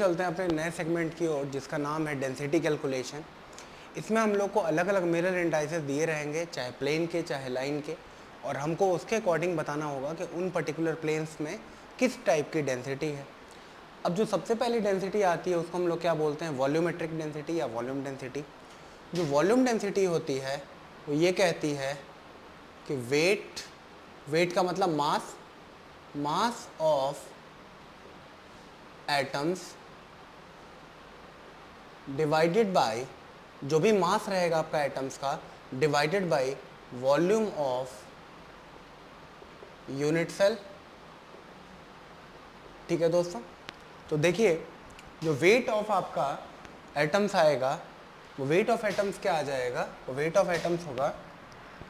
चलते हैं अपने नए सेगमेंट की ओर जिसका नाम है डेंसिटी कैलकुलेशन। इसमें हम लोग को अलग अलग मिरर इंडाइसेस दिए रहेंगे, चाहे प्लेन के चाहे लाइन के, और हमको उसके अकॉर्डिंग बताना होगा कि उन पर्टिकुलर प्लेन्स में किस टाइप की डेंसिटी है। अब जो सबसे पहली डेंसिटी आती है उसको हम लोग क्या बोलते हैं, वॉल्यूमेट्रिक डेंसिटी या वॉल्यूम डेंसिटी। जो वॉल्यूम डेंसिटी होती है वो ये कहती है कि वेट का मतलब mass of atoms divided by, जो भी मास रहेगा आपका एटम्स का, divided by volume of unit cell. ठीक है दोस्तों, तो देखिए जो वेट ऑफ आपका एटम्स आएगा वो वेट ऑफ एटम्स क्या आ जाएगा, वो वेट ऑफ एटम्स होगा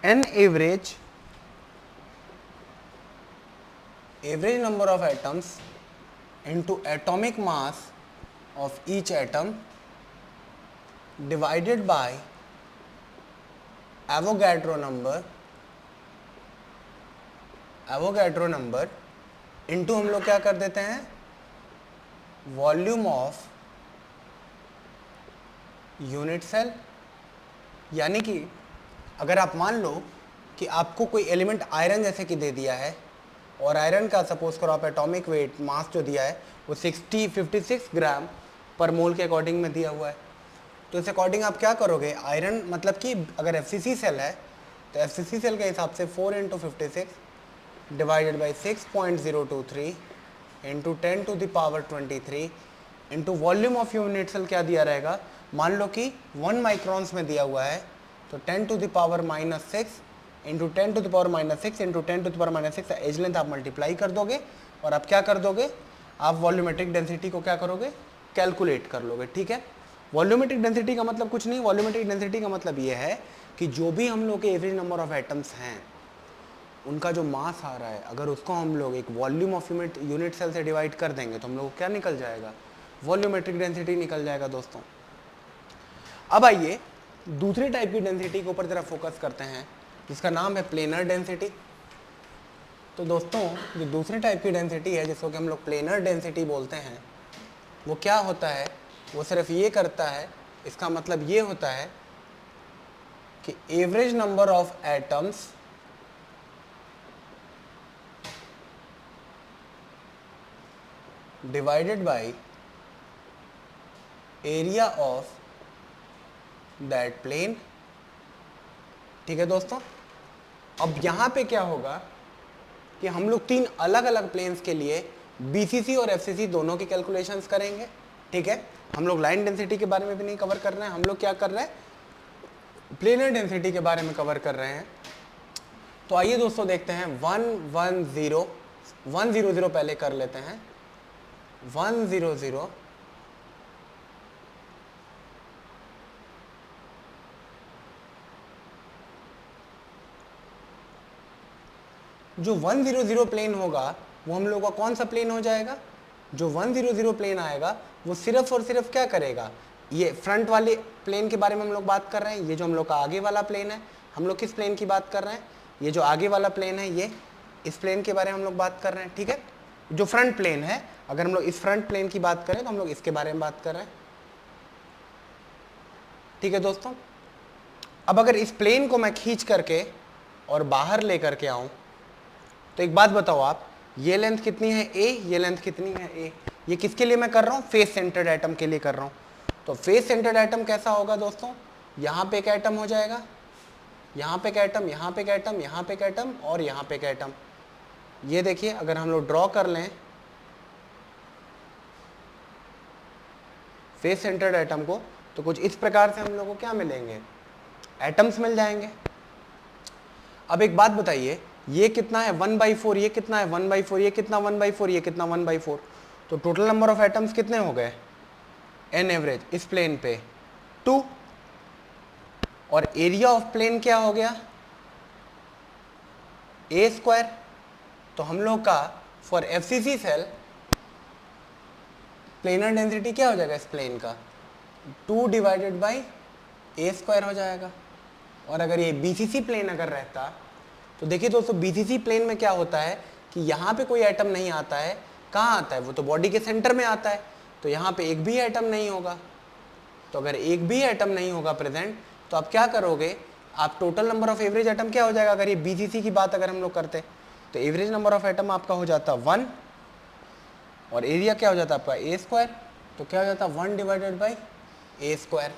an average number of atoms into atomic mass of each atom divided by Avogadro number into हम लोग क्या कर देते हैं, वॉल्यूम ऑफ यूनिट सेल। यानी कि अगर आप मान लो कि आपको कोई एलिमेंट आयरन जैसे कि दे दिया है और आयरन का सपोज करो आप एटॉमिक वेट मास जो दिया है वो 56 ग्राम पर मोल के अकॉर्डिंग में दिया हुआ है, तो इस अकॉर्डिंग आप क्या करोगे, आयरन मतलब कि अगर एफसीसी सेल है तो एफसीसी सेल के हिसाब से 4 × 56 divided by 6.023 into 10⁻23 into volume of unit cell क्या दिया रहेगा, मान लो कि 1 माइक्रॉन्स में दिया हुआ है तो 10⁻⁻6 इंटू 10⁻⁻6 इंटू 10⁻⁻6 एज लेंथ आप मल्टीप्लाई कर दोगे और आप क्या कर दोगे, आप वॉल्यूमेट्रिक डेंसिटी को क्या करोगे, कैलकुलेट कर लोगे। ठीक है, वॉल्यूमेट्रिक डेंसिटी का मतलब कुछ नहीं, वॉल्यूमेट्रिक डेंसिटी का मतलब ये है कि जो भी हम लोग के एवरेज नंबर ऑफ एटम्स हैं उनका जो मास आ रहा है, अगर उसको हम लोग एक वॉल्यूम ऑफ यूनिट सेल से डिवाइड कर देंगे तो हम लोग क्या निकल जाएगा, वॉल्यूमेट्रिक डेंसिटी निकल जाएगा दोस्तों। अब आइए दूसरी टाइप की डेंसिटी के ऊपर जरा फोकस करते हैं जिसका नाम है प्लेनर डेंसिटी। तो दोस्तों जो दूसरी टाइप की डेंसिटी है जिसको कि हम लोग प्लेनर डेंसिटी बोलते हैं, वो क्या होता है, वो सिर्फ ये करता है, इसका मतलब ये होता है कि average number of atoms divided by area of that plane. ठीक है दोस्तों, अब यहां पे क्या होगा कि हम लोग 3 अलग अलग प्लेन्स के लिए बीसीसी और एफसीसी दोनों की कैलकुलेशंस करेंगे। ठीक है, हम लोग लाइन डेंसिटी के बारे में भी नहीं कवर कर रहे हैं, हम लोग क्या कर रहे हैं, प्लेनर डेंसिटी के बारे में कवर कर रहे हैं। तो आइए दोस्तों देखते हैं 100 पहले कर लेते हैं। 100 जो 100 प्लेन होगा वो हम लोग का कौन सा प्लेन हो जाएगा, जो 100 प्लेन आएगा वो सिर्फ और सिर्फ क्या करेगा, ये फ्रंट वाले प्लेन के बारे में हम लोग बात कर रहे हैं, ये जो हम लोग का आगे वाला प्लेन है, हम लोग किस प्लेन की बात कर रहे हैं, ये जो आगे वाला प्लेन है ये इस प्लेन के बारे में हम लोग बात कर रहे हैं। ठीक है, जो फ्रंट प्लेन है, अगर हम लोग इस फ्रंट प्लेन की बात करें तो हम लोग इसके बारे में बात कर रहे हैं। ठीक है दोस्तों, अब अगर इस प्लेन को मैं खींच करके और बाहर लेकर के आऊं तो एक बात बताओ आप, ये लेंथ कितनी है ए, ये लेंथ कितनी है ए, ये किसके लिए मैं कर रहा हूँ, फेस सेंटर्ड एटम के लिए कर रहा हूँ। तो फेस सेंटर्ड एटम कैसा होगा दोस्तों, यहाँ पे एक एटम हो जाएगा, यहाँ पे एक एटम, यहाँ पे एक एटम, यहाँ पे एक एटम और यहाँ पे एक एटम। ये देखिए अगर हम लोग ड्रॉ कर लें फेस सेंटर्ड एटम को तो कुछ इस प्रकार से हम लोग को क्या मिलेंगे, एटम्स मिल जाएंगे। अब एक बात बताइए, ये कितना है 1/4, ये कितना है 1/4, ये कितना 1/4, ये कितना 1/4, तो टोटल नंबर ऑफ एटम्स कितने हो गए, एन एवरेज इस प्लेन पे 2, और एरिया ऑफ प्लेन क्या हो गया, a²। तो हम लोग का for FCC cell planar density क्या हो जाएगा इस प्लेन का, 2 डिवाइडेड बाई a² हो जाएगा। और अगर ये बीसीसी प्लेन अगर रहता तो देखिए दोस्तों, बीसीसी प्लेन में क्या होता है कि यहाँ पे कोई एटम नहीं आता है, कहाँ आता है, वो तो बॉडी के सेंटर में आता है। तो यहाँ पे एक भी एटम नहीं होगा। तो अगर एक भी एटम नहीं होगा प्रेजेंट, तो आप क्या करोगे, आप total number of average atom क्या हो जाएगा, अगर ये बीसीसी की बात अगर हम लोग करते तो एवरेज नंबर ऑफ एटम आपका हो जाता 1 और एरिया क्या हो जाता आपका ए स्क्वायर, तो क्या हो जाता 1 डिवाइडेड बाई ए स्क्वायर।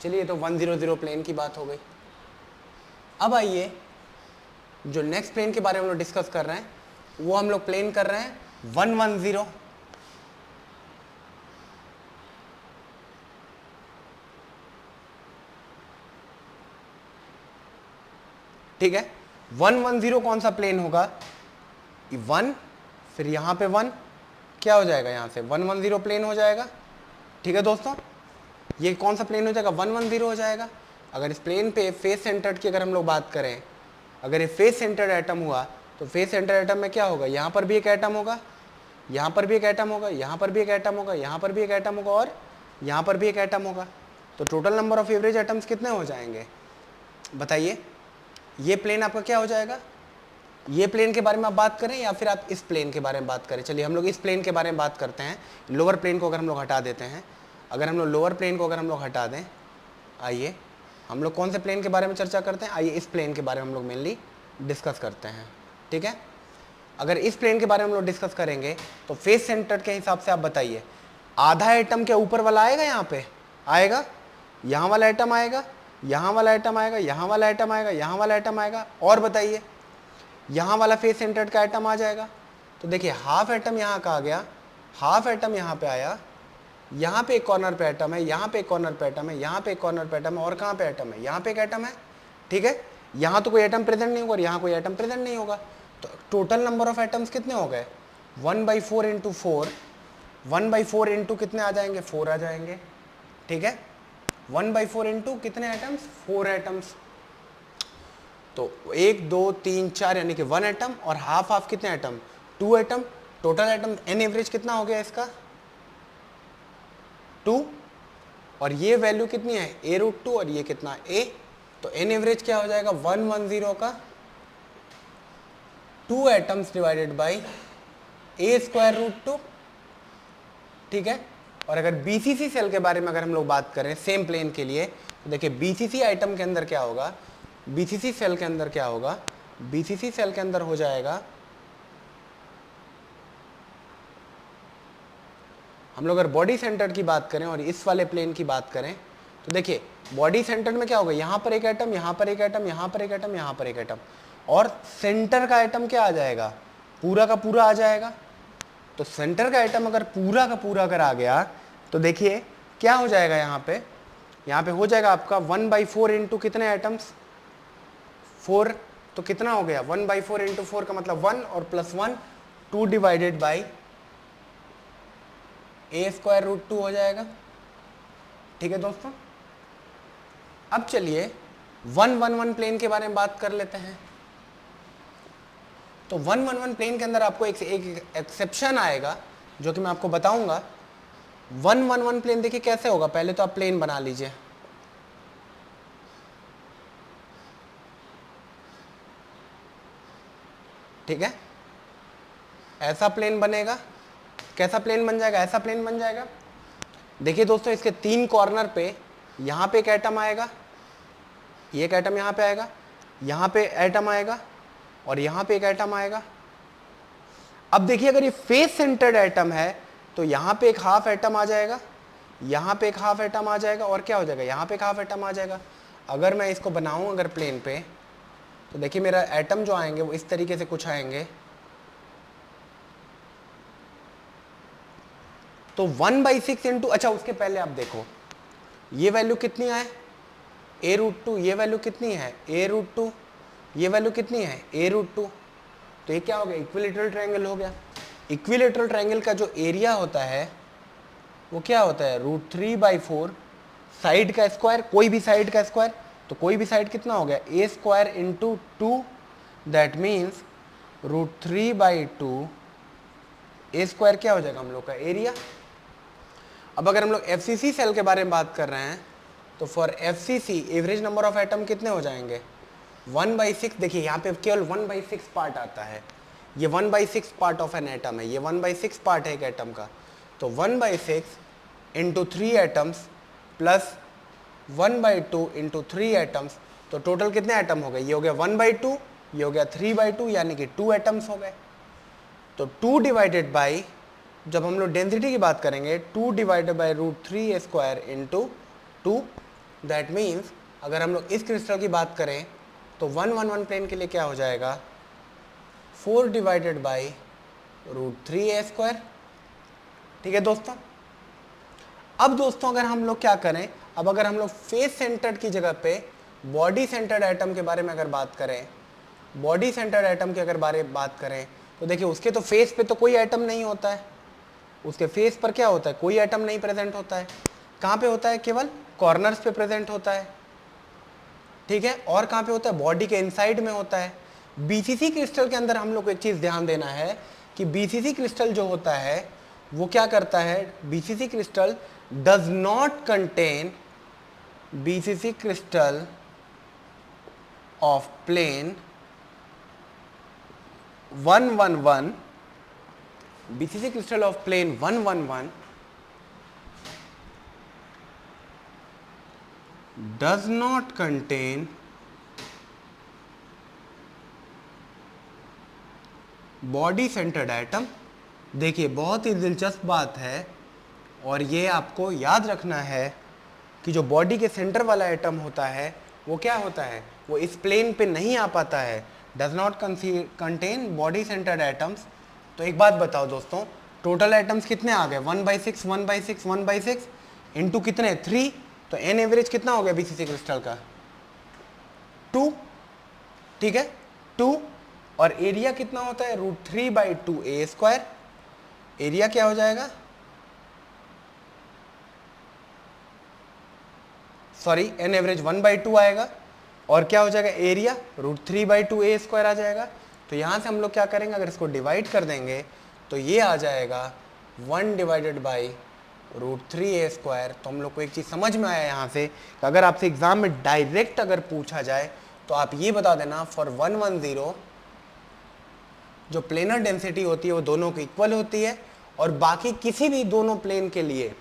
चलिए तो 100 प्लेन की बात हो गई। अब आइए जो नेक्स्ट प्लेन के बारे में हम लोग डिस्कस कर रहे हैं, वो हम लोग प्लेन कर रहे हैं 110। ठीक है, 110 कौन सा प्लेन होगा, 1 फिर यहां पे 1 क्या हो जाएगा, यहां से 110 प्लेन हो जाएगा। ठीक है दोस्तों, ये कौन सा प्लेन हो जाएगा, 110 हो जाएगा। अगर इस प्लेन पे फेस सेंटर्ड की अगर हम लोग बात करें, अगर ये फेस सेंटर्ड एटम हुआ तो फेस सेंटर्ड एटम में क्या होगा, यहाँ पर भी एक एटम होगा, यहाँ पर भी एक एटम होगा, यहाँ पर भी एक एटम होगा, यहाँ पर भी एक एटम होगा और यहाँ पर भी एक एटम होगा। तो total number of average atoms कितने हो जाएंगे बताइए। ये प्लेन आपका क्या हो जाएगा, ये प्लेन के बारे में आप बात करें या फिर आप इस प्लेन के बारे में बात करें। चलिए हम लोग इस प्लेन के बारे में बात करते हैं। लोअर प्लेन को अगर हम लोग हटा देते हैं, अगर हम लोग लोअर प्लेन को अगर हम लोग हटा दें, आइए हम लोग कौन से प्लेन के बारे में चर्चा करते हैं, आइए इस प्लेन के बारे में हम लोग मेनली डिस्कस करते हैं। ठीक है, अगर इस प्लेन के बारे में हम लोग डिस्कस करेंगे तो फेस सेंटर के हिसाब से आप बताइए, आधा एटम के ऊपर वाला आएगा, यहाँ पे आएगा, यहाँ वाला एटम आएगा, यहाँ वाला एटम आएगा, यहाँ वाला एटम आएगा, यहाँ वाला एटम आएगा, और बताइए यहाँ वाला फेस सेंटर्ड का एटम आ जाएगा। तो देखिए हाफ एटम यहाँ का आ गया, हाफ एटम यहाँ पे आया, यहाँ पे एक कॉर्नर पे एटम है, यहाँ पे एक कॉर्नर पे एटम है, यहाँ पे एक कॉर्नर पे एटम है, और कहाँ पे एटम है, यहाँ पे एक एटम है। ठीक है, यहाँ तो कोई एटम प्रेजेंट नहीं होगा और यहाँ कोई एटम प्रेजेंट नहीं होगा। तो टोटल नंबर ऑफ एटम्स कितने हो गए, 1/4 इंटू 4, 1/4 इंटू कितने आ जाएंगे, 4 आ जाएंगे। ठीक है, 1/4 इंटू कितने एटम्स, 4 एटम्स। तो 1 2 3 4 यानी कि 1 एटम, और हाफ हाफ कितने atom, 2 atom. Total atom an average कितना हो गया इसका, 2, और ये वैल्यू कितनी है a√2 और ये कितना a, तो एन एवरेज क्या हो जाएगा 110 का 2 एटम्स डिवाइडेड बाई a²√2। ठीक है, और अगर बीसीसी सेल के बारे में अगर हम लोग बात करें सेम प्लेन के लिए, तो देखिए बीसीसी आइटम के अंदर क्या होगा, बीसीसी सेल के अंदर क्या होगा, बीसीसी सेल के अंदर हो जाएगा, हम लोग अगर बॉडी सेंटर की बात करें और इस वाले प्लेन की बात करें, तो देखिए बॉडी सेंटर में क्या होगा, यहाँ पर एक एटम, यहाँ पर एक एटम, यहाँ पर एक एटम, यहाँ पर एक एटम, और सेंटर का एटम क्या आ जाएगा, पूरा का पूरा आ जाएगा। तो सेंटर का एटम अगर पूरा का पूरा अगर आ गया तो देखिए क्या हो जाएगा, यहाँ पे हो जाएगा आपका 1/4 इंटू कितने एटम्स, 4। तो कितना हो गया 1/4 इंटू 4 का मतलब 1 और +1, 2 डिवाइडेड बाई a²√2 हो जाएगा। ठीक है दोस्तों, अब चलिए 111 प्लेन के बारे में बात कर लेते हैं। तो 111 प्लेन के अंदर आपको एक एक्सेप्शन आएगा जो कि मैं आपको बताऊंगा। 111 प्लेन देखिए कैसे होगा, पहले तो आप प्लेन बना लीजिए। ठीक है, ऐसा प्लेन बनेगा, कैसा प्लेन बन जाएगा, ऐसा प्लेन बन जाएगा। देखिए दोस्तों इसके 3 कॉर्नर पे, यहाँ पे एक एटम आएगा, ये एक एटम यहाँ पे आएगा, यहाँ पे एटम आएगा और यहाँ पे एक एटम आएगा। अब देखिए अगर ये फेस सेंटर्ड एटम है तो यहाँ पे एक हाफ एटम आ जाएगा, यहाँ पे एक हाफ एटम आ जाएगा, और क्या हो जाएगा, यहाँ पे एक हाफ एटम आ जाएगा। अगर मैं इसको बनाऊँ अगर प्लेन पे, तो देखिए मेरा एटम जो आएंगे वो इस तरीके से कुछ आएंगे। तो 1/6 इंटू, अच्छा उसके पहले आप देखो ये वैल्यू कितनी है a√2, ये वैल्यू कितनी है a√2, ये वैल्यू कितनी है a√2। तो ये क्या हो गया, इक्विलेटरल ट्रायंगल हो गया। इक्विलेटरल ट्रायंगल का जो एरिया होता है वो क्या होता है, √3/4 साइड का स्क्वायर, कोई भी साइड का स्क्वायर। तो कोई भी साइड कितना हो गया a² into 2, that means √3/2 a² क्या हो जाएगा हम लोग का एरिया। अब अगर हम लोग एफसीसी सेल के बारे में बात कर रहे हैं तो for FCC average number of atom कितने हो जाएंगे 1/6। देखिए यहाँ पे केवल 1/6 पार्ट आता है, ये 1/6 पार्ट ऑफ एन एटम है, ये 1/6 पार्ट है एक एटम का। तो 1/6 into 3 atoms plus 1/2 into 3 atoms, तो टोटल कितने एटम हो गए? ये हो गया 1/2, ये हो गया 3/2, यानी कि 2 एटम्स हो गए। तो 2 डिवाइडेड बाई, जब हम लोग डेंसिटी की बात करेंगे, 2 divided by √3 into 2, that means अगर हम लोग इस क्रिस्टल की बात करें तो 111 प्लेन के लिए क्या हो जाएगा? 4 डिवाइडेड बाई √3a²। ठीक है दोस्तों। अब दोस्तों अगर हम लोग क्या करें, अब अगर हम लोग फेस सेंटर्ड की जगह पे बॉडी सेंटर्ड एटम के बारे में अगर बात करें, बॉडी सेंटर्ड एटम की अगर बात करें, तो देखिए उसके तो फेस पे तो कोई एटम नहीं होता है, उसके फेस पर क्या होता है? कोई एटम नहीं प्रेजेंट होता है। कहाँ पे होता है? केवल कॉर्नर्स पे प्रेजेंट होता है। ठीक है, और कहाँ पे होता है? बॉडी के इनसाइड में होता है। बीसीसी क्रिस्टल के अंदर हम लोग को एक चीज़ ध्यान देना है कि बीसीसी क्रिस्टल जो होता है वो क्या करता है? BCC crystal does not contain, BCC crystal of plane 111, BCC crystal of plane 111 does not contain body centered atom। देखिए बहुत ही दिलचस्प बात है, और ये आपको याद रखना है कि जो बॉडी के सेंटर वाला एटम होता है वो क्या होता है? वो इस प्लेन पे नहीं आ पाता है, does not contain body centred atoms. तो एक बात बताओ दोस्तों, टोटल एटम्स कितने आ गए? 1/6 1/6 1/6 इंटू कितने? 3, तो एन एवरेज कितना हो गया बीसीसी क्रिस्टल का? 2। ठीक है, 2। और एरिया कितना होता है? √3/2a²। एरिया क्या हो जाएगा? सॉरी, एन एवरेज 1/2 आएगा, और क्या हो जाएगा? एरिया √3/2a² आ जाएगा। तो यहाँ से हम लोग क्या करेंगे? अगर इसको डिवाइड कर देंगे तो ये आ जाएगा 1 डिवाइडेड बाई √3a²। तो हम लोग को एक चीज़ समझ में आया यहाँ से कि अगर आपसे एग्जाम में डायरेक्ट अगर पूछा जाए तो आप ये बता देना, फॉर 110 जो प्लेनर डेंसिटी होती है वो दोनों की इक्वल होती है, और बाकी किसी भी दोनों प्लेन के लिए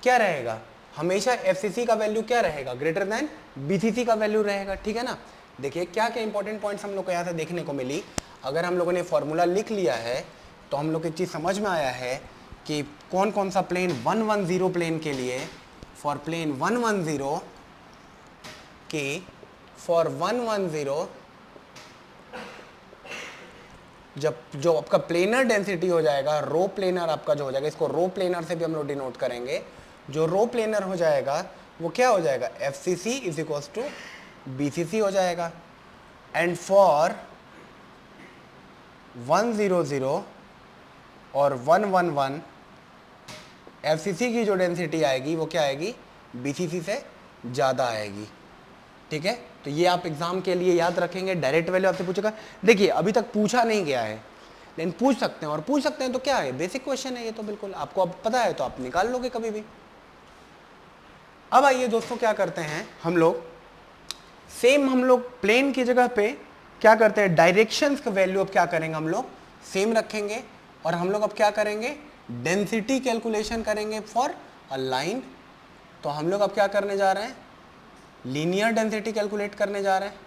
क्या रहेगा? हमेशा एफसीसी का वैल्यू क्या रहेगा? ग्रेटर देन बीसीसी का वैल्यू रहेगा। ठीक है ना। देखिए क्या क्या इंपॉर्टेंट पॉइंट्स हम लोग को यहाँ से देखने को मिली। अगर हम लोगों ने फॉर्मूला लिख लिया है तो हम लोग को एक चीज़ समझ में आया है कि कौन कौन सा प्लेन 110 प्लेन के लिए, फॉर प्लेन 110 की, फॉर 110 जब जो आपका प्लेनर डेंसिटी हो जाएगा, रो प्लेनर आपका जो हो जाएगा, इसको रो प्लेनर से भी हम लोग डिनोट करेंगे। जो रो प्लेनर हो जाएगा वो क्या हो जाएगा? FCC is equals to BCC हो जाएगा। एंड फॉर 100 और 111 एफसीसी की जो डेंसिटी आएगी वो क्या आएगी? बीसीसी से ज़्यादा आएगी। ठीक है, तो ये आप एग्जाम के लिए याद रखेंगे। डायरेक्ट वैल्यू आपसे पूछेगा। देखिए अभी तक पूछा नहीं गया है, लेकिन पूछ सकते हैं, और पूछ सकते हैं तो क्या है? बेसिक क्वेश्चन है ये तो, बिल्कुल आपको अब पता है तो आप निकाल लोगे कभी भी। अब आइए दोस्तों क्या करते हैं हम लोग, सेम हम लोग प्लेन की जगह पे क्या करते हैं? डायरेक्शंस का वैल्यू अब क्या करेंगे? हम लोग सेम रखेंगे, और हम लोग अब क्या करेंगे? डेंसिटी कैलकुलेशन करेंगे फॉर अ लाइन। तो हम लोग अब क्या करने जा रहे हैं? लीनियर डेंसिटी कैलकुलेट करने जा रहे हैं।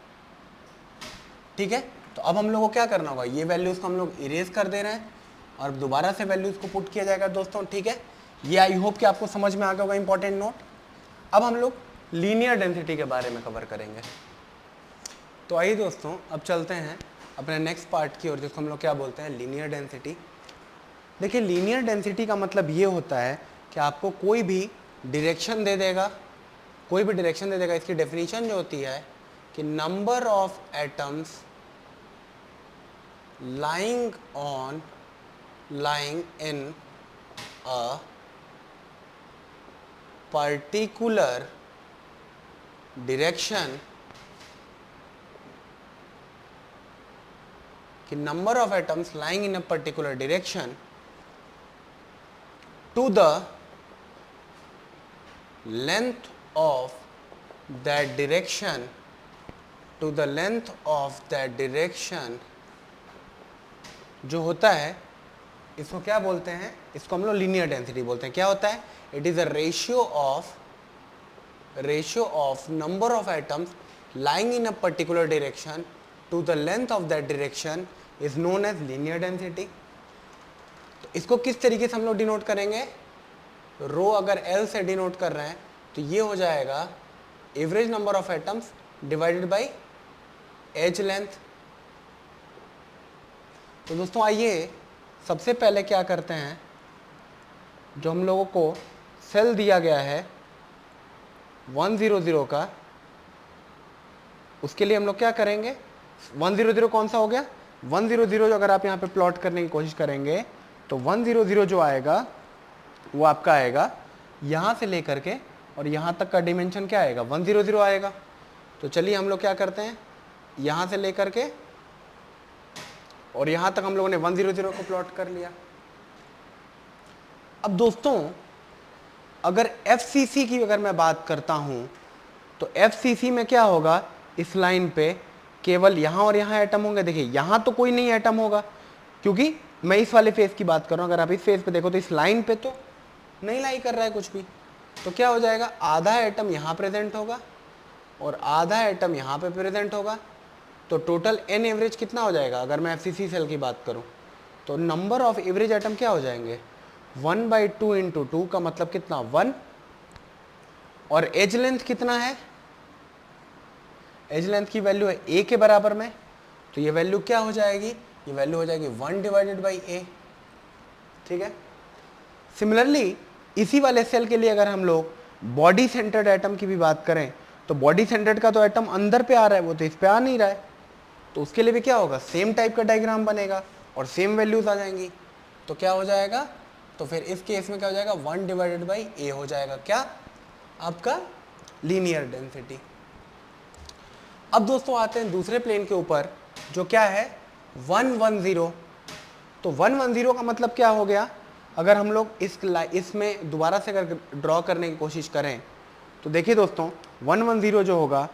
ठीक है, तो अब हम लोग को क्या करना होगा? ये वैल्यूज को हम लोग इरेज कर दे रहे हैं, और दोबारा से वैल्यूज को पुट किया जाएगा दोस्तों। ठीक है, ये आई होप कि आपको समझ में आ गया होगा इंपॉर्टेंट नोट। अब हम लोग लीनियर डेंसिटी के बारे में कवर करेंगे। तो आइए दोस्तों अब चलते हैं अपने नेक्स्ट पार्ट की ओर, जिसको हम लोग क्या बोलते हैं? Linear density. देखिए लीनियर डेंसिटी का मतलब ये होता है कि आपको कोई भी डायरेक्शन दे देगा, कोई भी डायरेक्शन दे देगा। इसकी डेफिनेशन जो होती है कि number of atoms lying in a particular direction, कि number of atoms lying in a particular direction to the length of that direction, to the length of that direction जो होता है इसको क्या बोलते हैं, इसको हम लोग लीनियर डेंसिटी बोलते हैं। क्या होता है, it is a ratio of number of atoms lying in a particular direction to the length of that direction is known as linear density। तो इसको किस तरीके से हम लोग डिनोट करेंगे, रो अगर L से डिनोट कर रहे हैं तो ये हो जाएगा average number of atoms divided by edge length. तो दोस्तों आइए सबसे पहले क्या करते हैं, जो हम लोगों को सेल दिया गया है 100 का, उसके लिए हम लोग क्या करेंगे, 100 कौन सा हो गया, 100 जो अगर आप यहाँ पे प्लॉट करने की कोशिश करेंगे तो 100 जो आएगा वो आपका आएगा यहाँ से लेकर के और यहाँ तक का डिमेंशन क्या आएगा, 100 आएगा। तो चलिए हम लोग क्या करते हैं, यहाँ से लेकर के और यहाँ तक हम लोगों ने 100 को प्लॉट कर लिया। अब दोस्तों अगर FCC की अगर मैं बात करता हूँ तो FCC में क्या होगा, इस लाइन पे केवल यहाँ और यहाँ एटम होंगे। देखिए यहाँ तो कोई नहीं एटम होगा क्योंकि मैं इस वाले फेस की बात कर रहा हूँ। अगर आप इस फेस पे देखो तो इस लाइन पे तो नहीं लाई कर रहा है कुछ भी, तो क्या हो जाएगा, आधा एटम यहाँ प्रेजेंट होगा और आधा एटम यहाँ पे प्रेजेंट होगा। तो टोटल एन एवरेज कितना हो जाएगा, अगर मैं FCC सेल की बात करूँ तो नंबर ऑफ एवरेज एटम क्या हो जाएंगे, 1/2 इंटू 2 का मतलब कितना 1, और एज लेंथ कितना है, एज लेंथ की वैल्यू है a के बराबर में, तो ये वैल्यू क्या हो जाएगी, ये वैल्यू हो जाएगी 1 डिवाइडेड बाई a। ठीक है, सिमिलरली इसी वाले सेल के लिए अगर हम लोग बॉडी सेंटर्ड एटम की भी बात करें तो बॉडी सेंटर्ड का तो एटम अंदर पे आ रहा है, वो तो इस पे आ नहीं रहा है, तो उसके लिए भी क्या होगा, सेम टाइप का डायग्राम बनेगा और सेम वैल्यूज आ जाएंगी। तो क्या हो जाएगा, तो फिर इस केस में क्या हो जाएगा, 1 डिवाइडेड बाई a हो जाएगा क्या, आपका लीनियर डेंसिटी। अब दोस्तों आते हैं दूसरे प्लेन के ऊपर जो क्या है 110। तो 110 का मतलब क्या हो गया, अगर हम लोग इसमें दोबारा से अगर ड्रॉ करने की कोशिश करें तो देखिए दोस्तों 110 जो होगा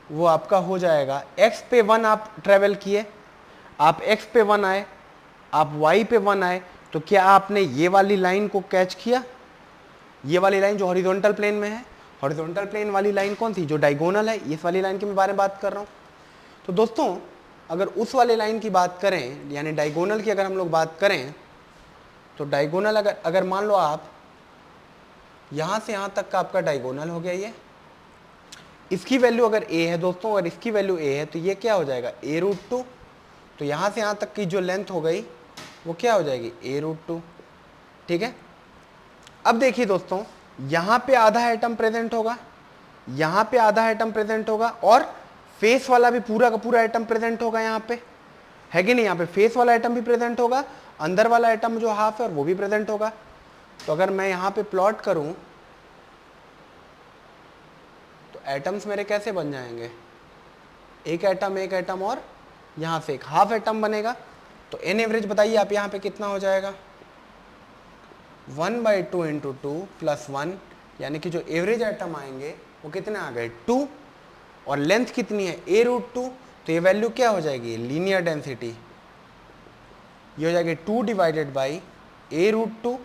वो आपका हो जाएगा, x पे 1 आप ट्रेवल किए, आप x पे 1 आए, आप y पे 1 आए, तो क्या आपने ये वाली लाइन को कैच किया, ये वाली लाइन जो हॉरिजॉन्टल प्लेन में है, हॉरिजॉन्टल प्लेन वाली लाइन कौन सी, जो डायगोनल है, इस वाली लाइन के बारे में बात कर रहा हूँ। तो दोस्तों अगर उस वाले लाइन की बात करें यानी डायगोनल की अगर हम लोग बात करें तो डायगोनल अगर मान लो आप यहाँ से यहाँ तक का आपका डायगोनल हो गया, ये इसकी वैल्यू अगर a है दोस्तों और इसकी वैल्यू a है तो ये क्या हो जाएगा a√2। तो यहाँ से यहाँ तक की जो लेंथ हो गई वो क्या हो जाएगी a√2। ठीक है, अब देखिए दोस्तों यहाँ पे आधा एटम प्रेजेंट होगा, यहाँ पे आधा एटम प्रेजेंट होगा और फेस वाला भी पूरा का पूरा एटम प्रेजेंट होगा, यहाँ पे है कि नहीं, यहाँ पे फेस वाला एटम भी प्रेजेंट होगा, अंदर वाला एटम जो हाफ है और वो भी प्रेजेंट होगा। तो अगर मैं यहाँ पे प्लॉट करूँ तो एटम्स मेरे कैसे बन जाएंगे, एक एटम और यहाँ से एक हाफ एटम बनेगा। तो एन एवरेज बताइए आप यहाँ पे कितना हो जाएगा, 1/2 इंटू 2 प्लस 1, यानी कि जो एवरेज एटम आएंगे वो कितने आ गए 2, और लेंथ कितनी है a√2, तो ये वैल्यू क्या हो जाएगी, लीनियर डेंसिटी, ये हो जाएगी 2 डिवाइडेड बाई a√2।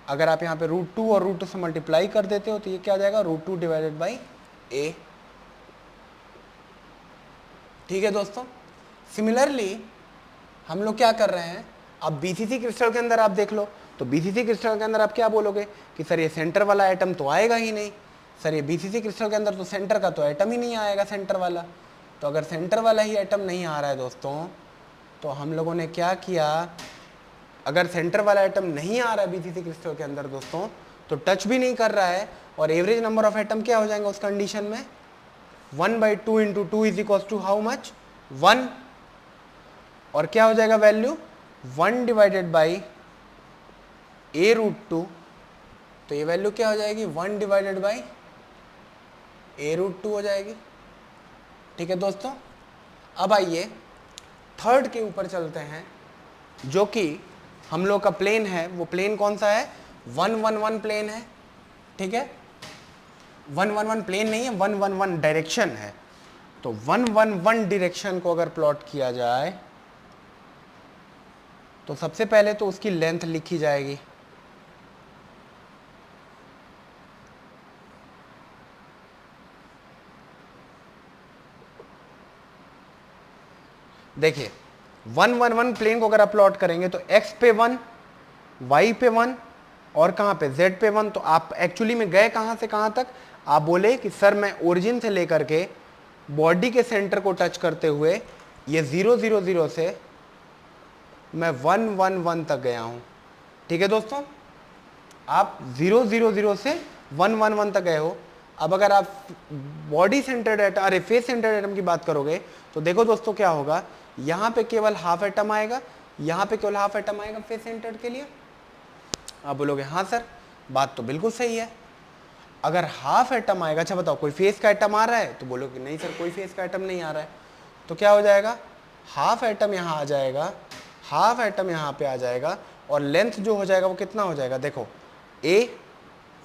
अगर आप यहाँ पे √2 और √2 से मल्टीप्लाई कर देते हो तो ये क्या आ जाएगा, √2 डिवाइडेड बाई a। ठीक है दोस्तों, सिमिलरली हम लोग क्या कर रहे हैं, अब BCC क्रिस्टल के अंदर आप देख लो, तो BCC क्रिस्टल के अंदर आप क्या बोलोगे कि सर ये सेंटर वाला एटम तो आएगा ही नहीं, सर ये BCC क्रिस्टल के अंदर तो सेंटर का तो एटम ही नहीं आएगा, सेंटर वाला। तो अगर सेंटर वाला ही एटम नहीं आ रहा है दोस्तों तो हम लोगों ने क्या किया, अगर सेंटर वाला एटम नहीं आ रहा है BCC क्रिस्टल के अंदर दोस्तों तो टच भी नहीं कर रहा है, और एवरेज नंबर ऑफ एटम क्या हो जाएंगे उस कंडीशन में, 1/2 into 2 is equal to how much 1, और क्या हो जाएगा वैल्यू 1 डिवाइडेड बाई a√2। तो ये वैल्यू क्या हो जाएगी 1 डिवाइडेड बाई a√2 हो जाएगी। ठीक है दोस्तों, अब आइए थर्ड के ऊपर चलते हैं जो कि हम लोग का प्लेन है, वो प्लेन कौन सा है, 111 प्लेन है। ठीक है, 111 प्लेन नहीं है, 111 डायरेक्शन है। तो 111 डायरेक्शन को अगर प्लॉट किया जाए तो सबसे पहले तो उसकी लेंथ लिखी जाएगी। देखिए 1 1 1 प्लेन को अगर आप प्लॉट करेंगे तो x पे 1, y पे 1 और कहाँ पे z पे 1। तो आप एक्चुअली में गए कहाँ से कहाँ तक? आप बोले कि सर मैं ओरिजिन से लेकर के बॉडी के सेंटर को टच करते हुए ये 0 0 0 से मैं 1 1 1 तक गया हूँ। ठीक है दोस्तों, आप 0 0 0 से 1 1 1 तक गए हो। अब अगर आप बॉडी सेंटर्ड एटम, अरे फेस सेंटर्ड एटम की बात करोगे तो देखो दोस्तों क्या होगा, यहाँ पे केवल हाफ एटम आएगा, यहाँ पे केवल हाफ एटम आएगा फेस सेंटर्ड के लिए। आप बोलोगे हाँ सर बात तो बिल्कुल सही है। अगर हाफ एटम आएगा, अच्छा बताओ कोई फेस का एटम आ रहा है? तो बोलोगे नहीं सर कोई फेस का एटम नहीं आ रहा है। तो क्या हो जाएगा, हाफ एटम यहाँ आ जाएगा, हाफ एटम यहाँ पे आ जाएगा और लेंथ जो हो जाएगा वो कितना हो जाएगा? देखो a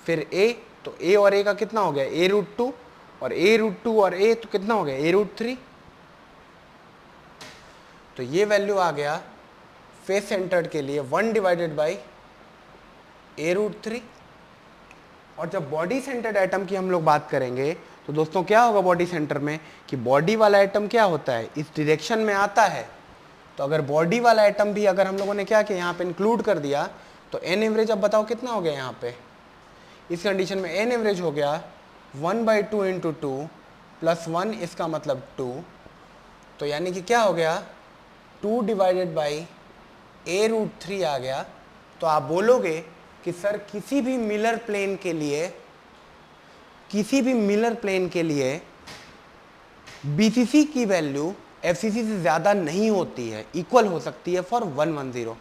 फिर a, तो a और a का कितना हो गया? a√2 और a√2 और a तो कितना हो गया? a√3। तो ये वैल्यू आ गया फेस सेंटर्ड के लिए 1 डिवाइडेड बाई a√3। और जब बॉडी सेंटर्ड एटम की हम लोग बात करेंगे तो दोस्तों क्या होगा बॉडी सेंटर में, कि बॉडी वाला एटम क्या होता है, इस डायरेक्शन में आता है। तो अगर बॉडी वाला एटम भी अगर हम लोगों ने क्या किया, यहाँ पे इंक्लूड कर दिया, तो एन एवरेज अब बताओ कितना हो गया यहाँ पे? इस कंडीशन में एन एवरेज हो गया 1/2 इंटू 2 प्लस 1, इसका मतलब 2। तो यानी कि क्या हो गया, 2 डिवाइडेड बाई a√3 आ गया। तो आप बोलोगे कि सर किसी भी मिलर प्लेन के लिए, किसी भी मिलर प्लेन के लिए बीसीसी की वैल्यू एफसीसी से ज्यादा नहीं होती है, इक्वल हो सकती है फॉर 1 1 0।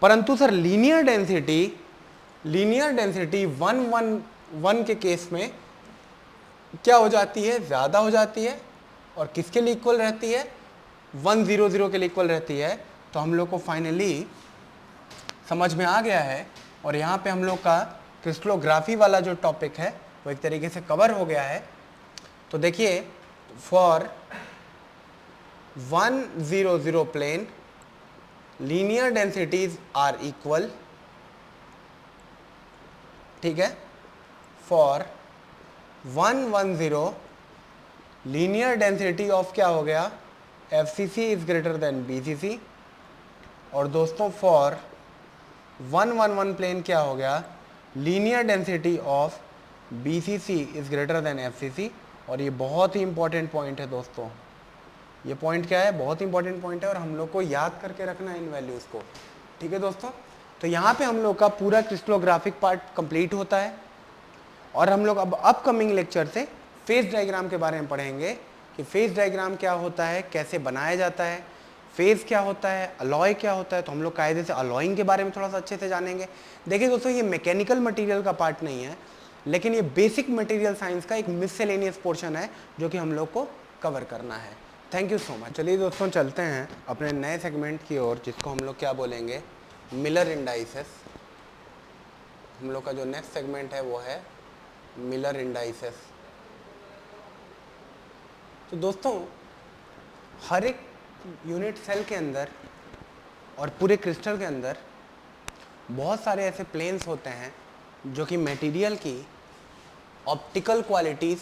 परंतु सर लीनियर डेंसिटी 1 1 1 के केस में क्या हो जाती है, ज्यादा हो जाती है। और किसके लिए इक्वल रहती है? 1 0 0 के लिए इक्वल रहती है। तो हम लोग को फाइनली समझ में आ गया है और यहाँ पे हम लोग का क्रिस्टलोग्राफी वाला जो टॉपिक है वो एक तरीके से कवर हो गया है। तो देखिए for 1 0 0 plane linear densities are equal. ठीक है, फॉर 1 1 0 लीनियर डेंसिटी ऑफ क्या हो गया, FCC is greater than BCC. और दोस्तों फॉर 1 1 1 प्लेन क्या हो गया, linear density of BCC is greater than FCC. और ये बहुत ही इंपॉर्टेंट पॉइंट है दोस्तों, ये पॉइंट क्या है, बहुत इंपॉर्टेंट पॉइंट है और हम लोग को याद करके रखना है इन वैल्यूज़ को। ठीक है दोस्तों, तो यहाँ पे हम लोग का पूरा क्रिस्टलोग्राफिक पार्ट कंप्लीट होता है और हम लोग अब अपकमिंग लेक्चर से फेज डायग्राम के बारे में पढ़ेंगे कि फेज डायग्राम क्या होता है, कैसे बनाया जाता है, फेज क्या होता है, अलॉय क्या होता है। तो हम लोग कायदे से अलॉइंग के बारे में थोड़ा सा अच्छे से जानेंगे। देखिए दोस्तों ये मैकेनिकल मटेरियल का पार्ट नहीं है, लेकिन ये बेसिक मटेरियल साइंस का एक मिससेलेनियस पोर्शन है जो कि हम लोग को कवर करना है। Thank you so much. चलिए दोस्तों चलते हैं अपने नए सेगमेंट की ओर, जिसको हम लोग क्या बोलेंगे, मिलर इंडाइसेस। हम लोग का जो नेक्स्ट सेगमेंट है वो है मिलर इंडाइसेस। तो दोस्तों हर एक यूनिट सेल के अंदर और पूरे क्रिस्टल के अंदर बहुत सारे ऐसे प्लेन्स होते हैं जो कि मटेरियल की ऑप्टिकल क्वालिटीज़,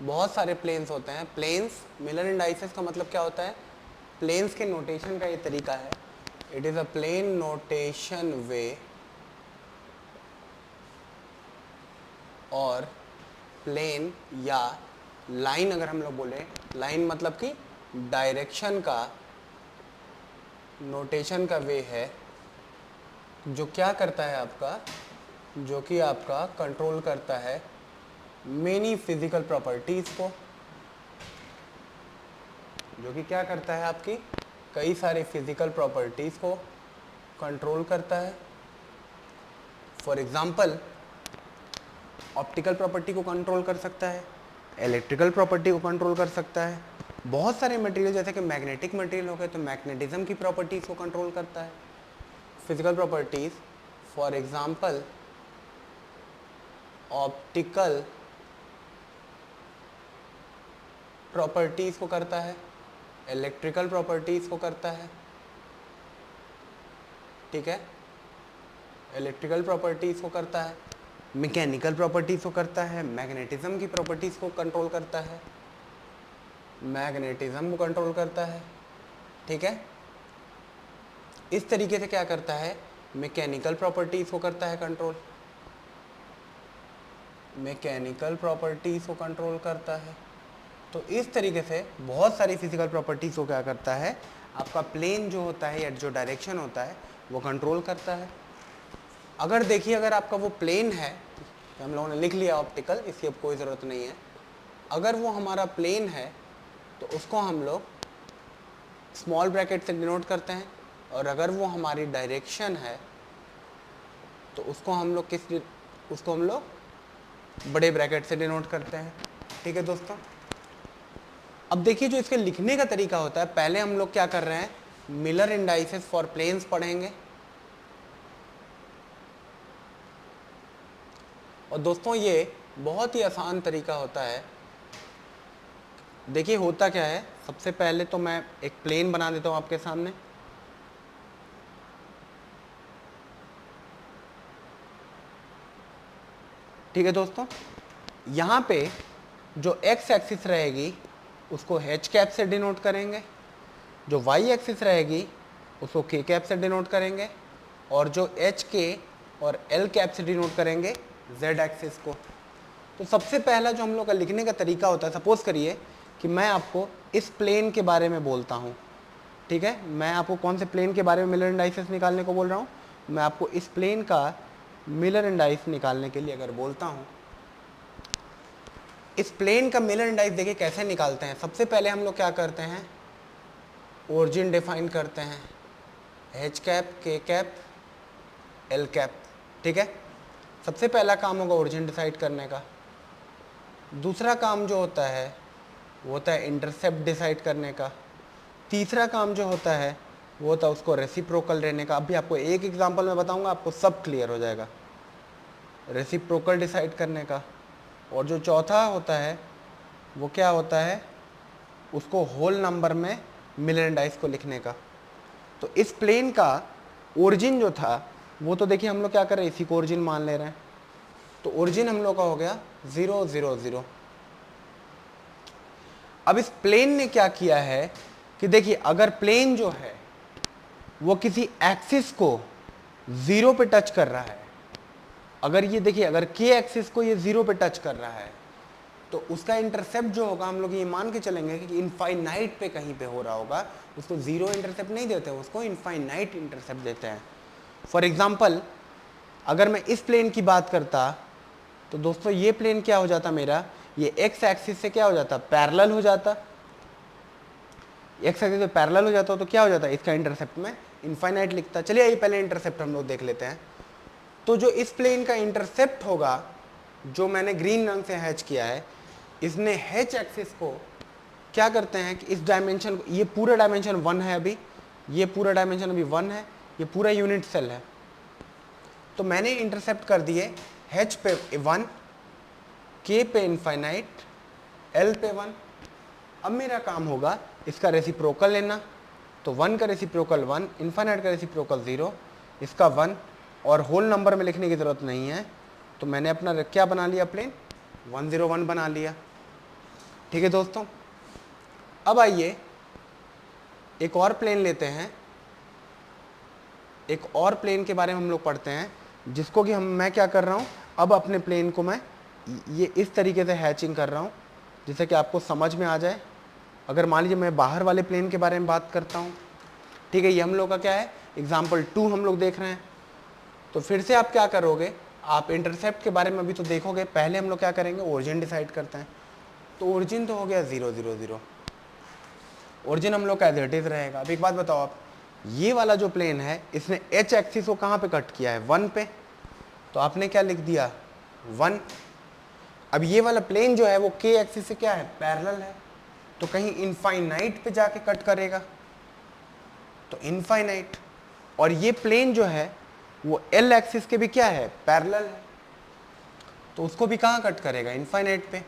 बहुत सारे प्लेन्स होते हैं। प्लेन्स, मिलर इंडाइसेस का मतलब क्या होता है, प्लेन्स के नोटेशन का ये तरीका है, it is a plane notation way और प्लेन या लाइन, अगर हम लोग बोले लाइन मतलब कि डायरेक्शन का नोटेशन का वे है जो क्या करता है आपका, जो कि आपका कंट्रोल करता है मेनी फिजिकल प्रॉपर्टीज़ को, जो कि क्या करता है आपकी कई सारी फिजिकल प्रॉपर्टीज़ को कंट्रोल करता है। फॉर एग्जांपल ऑप्टिकल प्रॉपर्टी को कंट्रोल कर सकता है, इलेक्ट्रिकल प्रॉपर्टी को कंट्रोल कर सकता है। बहुत सारे मटेरियल जैसे कि मैग्नेटिक मटेरियल हो गए तो मैग्नेटिज्म की प्रॉपर्टीज़ को कंट्रोल करता है। Physical properties for example optical properties को करता है, इलेक्ट्रिकल प्रॉपर्टीज़ को करता है, ठीक है, इलेक्ट्रिकल प्रॉपर्टीज़ को करता है, मैकेनिकल प्रॉपर्टीज़ को करता है, मैग्नेटिज्म की प्रॉपर्टीज़ को कंट्रोल करता है, मैग्नेटिज्म को कंट्रोल करता है, ठीक है। इस तरीके से क्या करता है, मैकेनिकल प्रॉपर्टीज़ को करता है कंट्रोल, मैकेनिकल प्रॉपर्टीज़ को कंट्रोल करता है। तो इस तरीके से बहुत सारी फिजिकल प्रॉपर्टीज़ को क्या करता है, आपका प्लेन जो होता है या जो डायरेक्शन होता है वो कंट्रोल करता है। अगर देखिए, अगर आपका वो प्लेन है, तो हम लोगों ने लिख लिया ऑप्टिकल, इसकी अब कोई ज़रूरत नहीं है। अगर वो हमारा प्लेन है तो उसको हम लोग स्मॉल ब्रैकेट से डिनोट करते हैं, और अगर वो हमारी डायरेक्शन है तो उसको हम लोग बड़े ब्रैकेट से डिनोट करते हैं, ठीक है दोस्तों। अब देखिए, जो इसके लिखने का तरीका होता है, पहले हम लोग क्या कर रहे हैं, मिलर इंडाइसेस फॉर प्लेन्स पढ़ेंगे। और दोस्तों ये बहुत ही आसान तरीका होता है। देखिए होता क्या है, सबसे पहले तो मैं एक प्लेन बना देता हूं आपके सामने, ठीक है दोस्तों। यहाँ पे जो एक्स एक्सिस रहेगी उसको एच कैप से डिनोट करेंगे, जो वाई एक्सिस रहेगी उसको के कैप से डिनोट करेंगे, और जो एच के और एल कैप से डिनोट करेंगे जेड एक्सिस को। तो सबसे पहला जो हम लोग का लिखने का तरीका होता है, सपोज करिए कि मैं आपको इस प्लेन के बारे में बोलता हूँ, ठीक है। मैं आपको कौन से प्लेन के बारे में मिलर इंडाइसेस निकालने को बोल रहा हूँ, मैं आपको इस प्लेन का मिलर इंडाइस निकालने के लिए अगर बोलता हूँ, इस प्लेन का मिलर इंडाइस देखिए कैसे निकालते हैं। सबसे पहले हम लोग क्या करते हैं, ओरिजिन डिफाइन करते हैं, एच कैप, के कैप, एल कैप, ठीक है। सबसे पहला काम होगा ओरिजिन डिसाइड करने का। दूसरा काम जो होता है वो होता है इंटरसेप्ट डिसाइड करने का। तीसरा काम जो होता है वो होता है उसको रेसिप्रोकल लेने का। अभी आपको एक एग्जांपल में बताऊंगा, आपको सब क्लियर हो जाएगा, रेसिप्रोकल डिसाइड करने का। और जो चौथा होता है वो क्या होता है, उसको होल नंबर में मिलर इंडाइस को लिखने का। तो इस प्लेन का ओरिजिन जो था वो तो देखिए हम लोग क्या कर रहे हैं, इसी को ओरिजिन मान ले रहे हैं। तो ओरिजिन हम लोग का हो गया 0 0 0। अब इस प्लेन ने क्या किया है कि देखिए, अगर प्लेन जो है वो किसी एक्सिस को 0 पे टच कर रहा है, अगर ये देखिए, अगर के एक्सिस को ये 0 पे टच कर रहा है, तो उसका इंटरसेप्ट जो होगा, हम लोग ये मान के चलेंगे कि इनफाइनाइट पे कहीं पे हो रहा होगा। उसको 0 इंटरसेप्ट नहीं देते, उसको इनफाइनाइट इंटरसेप्ट देते हैं। फॉर एग्जाम्पल, अगर मैं इस प्लेन की बात करता तो दोस्तों ये प्लेन क्या हो जाता मेरा, ये एक्स एक्सिस से क्या हो जाता, पैरेलल हो जाता। एक्स एक्सिस से पैरेलल हो जाता तो क्या हो जाता, इसका इंटरसेप्ट में इनफाइनाइट लिखता। चलिए ये पहले इंटरसेप्ट हम लोग देख लेते हैं। तो जो इस प्लेन का इंटरसेप्ट होगा, जो मैंने ग्रीन रंग से हैच किया है, इसने हैच एक्सिस को क्या करते हैं कि इस डायमेंशन, ये पूरा डायमेंशन 1 है अभी, ये पूरा डायमेंशन अभी 1 है, ये पूरा यूनिट सेल है। तो मैंने इंटरसेप्ट कर दिए h पे 1, k पे इनफाइनाइट, l पे 1। अब मेरा काम होगा इसका रेसिप्रोकल लेना। तो 1 का रेसिप्रोकल 1, इनफाइनाइट का रेसिप्रोकल 0, इसका 1, और होल नंबर में लिखने की ज़रूरत नहीं है। तो मैंने अपना क्या बना लिया, प्लेन 101 बना लिया, ठीक है दोस्तों। अब आइए एक और प्लेन लेते हैं, एक और प्लेन के बारे में हम लोग पढ़ते हैं, जिसको कि मैं क्या कर रहा हूँ, अब अपने प्लेन को मैं ये इस तरीके से हैचिंग कर रहा हूँ जिससे कि आपको समझ में आ जाए। अगर मान लीजिए मैं बाहर वाले प्लेन के बारे में बात करता हूँ, ठीक है, ये हम लोग का क्या है, एग्जाम्पल 2 हम लोग देख रहे हैं। तो फिर से आप क्या करोगे, आप इंटरसेप्ट के बारे में अभी तो देखोगे, पहले हम लोग क्या करेंगे, ओरिजिन डिसाइड करते हैं। तो ओरिजिन तो हो गया 0 0 0, ओरिजिन हम लोग का एज इट इज रहेगा। अब एक बात बताओ आप, ये वाला जो प्लेन है इसने एच एक्सिस को कहाँ पे कट किया है, 1 पे, तो आपने क्या लिख दिया 1। अब ये वाला प्लेन जो है वो के एक्सिस से क्या है, पैरेलल है, तो कहीं इनफाइनाइट पे जाके कट करेगा, तो इनफाइनाइट। और ये प्लेन जो है वो एल एक्सिस के भी क्या है, पैरेलल है, तो उसको भी कहाँ कट करेगा, इनफाइनाइट पे।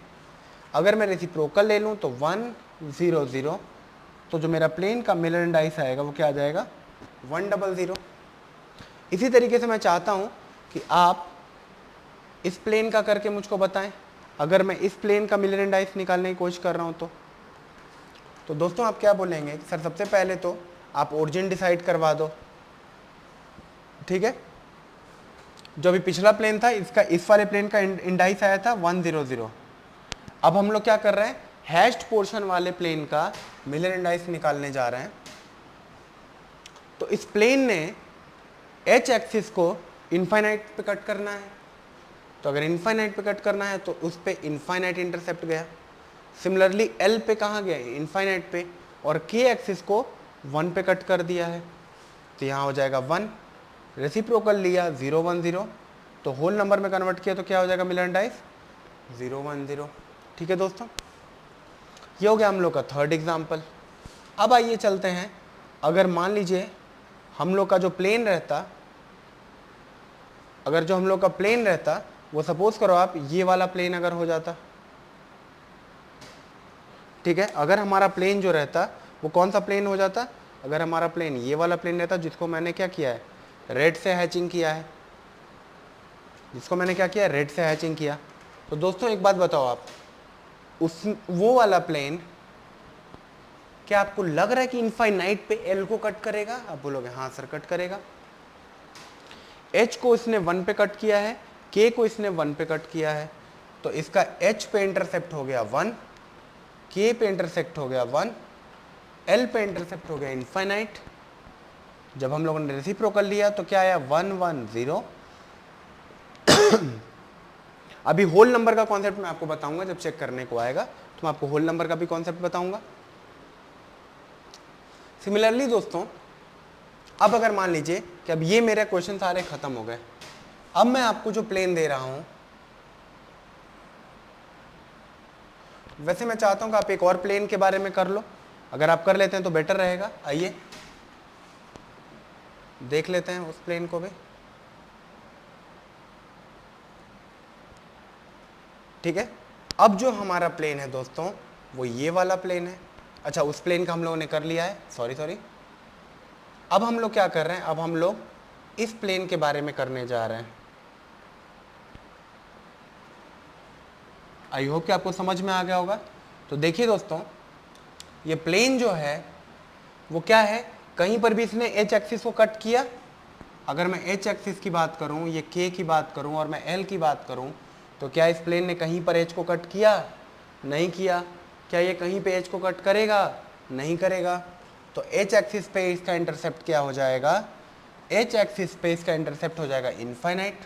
अगर मैं रेसिप्रोकल ले लूँ तो 1 0 0, तो जो मेरा प्लेन का मिलर इंडाइस आएगा वो क्या आ जाएगा, 1 0 0, इसी तरीके से मैं चाहता हूं कि आप इस प्लेन का करके मुझको बताएं। अगर मैं इस प्लेन का मिलर एंड डाइस निकालने की कोशिश कर रहा हूं तो दोस्तों आप क्या बोलेंगे कि सर सबसे पहले तो आप ओरिजिन डिसाइड करवा दो, ठीक है। जो अभी पिछला प्लेन था इसका, इस वाले प्लेन का इंडाइस आया था 100। अब हम लोग क्या कर रहे हैं, हैश्ड पोर्शन वाले प्लेन का मिलर इंडाइस निकालने जा रहे हैं। तो इस प्लेन ने एच एक्सिस को इनफाइनाइट पे कट करना है, तो अगर इनफाइनाइट पे कट करना है तो उस पे इनफाइनाइट इंटरसेप्ट गया। सिमिलरली एल पे कहाँ गया, इनफाइनाइट पे, और के एक्सिस को 1 पे कट कर दिया है, तो यहाँ हो जाएगा 1। रेसिप्रोकल लिया 0 1 0, तो होल नंबर में कन्वर्ट किया तो क्या हो जाएगा मिलर इंडाइस 0 1 0। ठीक है दोस्तों, ये हो गया हम लोग का थर्ड एग्जाम्पल। अब आइए चलते हैं, अगर मान लीजिए हम लोग का जो प्लेन रहता, अगर जो हम लोग का प्लेन रहता वो सपोज करो आप ये वाला प्लेन अगर हो जाता, ठीक है। अगर हमारा प्लेन जो रहता वो कौन सा प्लेन हो जाता, अगर हमारा प्लेन ये वाला प्लेन रहता जिसको मैंने क्या किया है, रेड से हैचिंग किया है, जिसको मैंने क्या किया, रेड से हैचिंग किया। तो दोस्तों एक बात बताओ आप, उस वो वाला प्लेन क्या आपको लग रहा है कि इनफाइनाइट पे एल को कट करेगा? आप बोलोगे हाँ सर कट करेगा। एच को इसने 1 पे कट किया है, के को इसने 1 पे कट किया है, तो इसका एच पे इंटरसेप्ट हो गया 1, के पे इंटरसेप्ट हो गया 1, एल पे इंटरसेप्ट हो गया इनफाइनाइट। जब हम लोगों ने रेसिप्रोकल लिया तो क्या आया 1 1 0। अभी होल नंबर का कॉन्सेप्ट मैं आपको बताऊंगा, जब चेक करने को आएगा तो मैं आपको होल नंबर का भी कॉन्सेप्ट बताऊंगा। सिमिलरली दोस्तों, अब अगर मान लीजिए कि अब ये मेरे क्वेश्चन सारे खत्म हो गए, अब मैं आपको जो प्लेन दे रहा हूं, वैसे मैं चाहता हूं कि आप एक और प्लेन के बारे में कर लो, अगर आप कर लेते हैं तो बेटर रहेगा। आइए देख लेते हैं उस प्लेन को भी। ठीक है, अब जो हमारा प्लेन है दोस्तों वो ये वाला प्लेन है। अच्छा, उस प्लेन का हम लोगों ने कर लिया है, सॉरी। अब हम लोग क्या कर रहे हैं, अब हम लोग इस प्लेन के बारे में करने जा रहे हैं। आई होप कि आपको समझ में आ गया होगा। तो देखिए दोस्तों, ये प्लेन जो है वो क्या है, कहीं पर भी इसने एच एक्सिस को कट किया। अगर मैं एच एक्सिस की बात करूं, ये के की बात करूं और मैं एल की बात करूं, तो क्या इस प्लेन ने कहीं पर एच को कट किया? नहीं किया। क्या ये कहीं पे एच को कट करेगा? नहीं करेगा। तो एच एक्सिस पे इसका इंटरसेप्ट क्या हो जाएगा, एच एक्सिस पे इसका इंटरसेप्ट हो जाएगा इनफाइनाइट।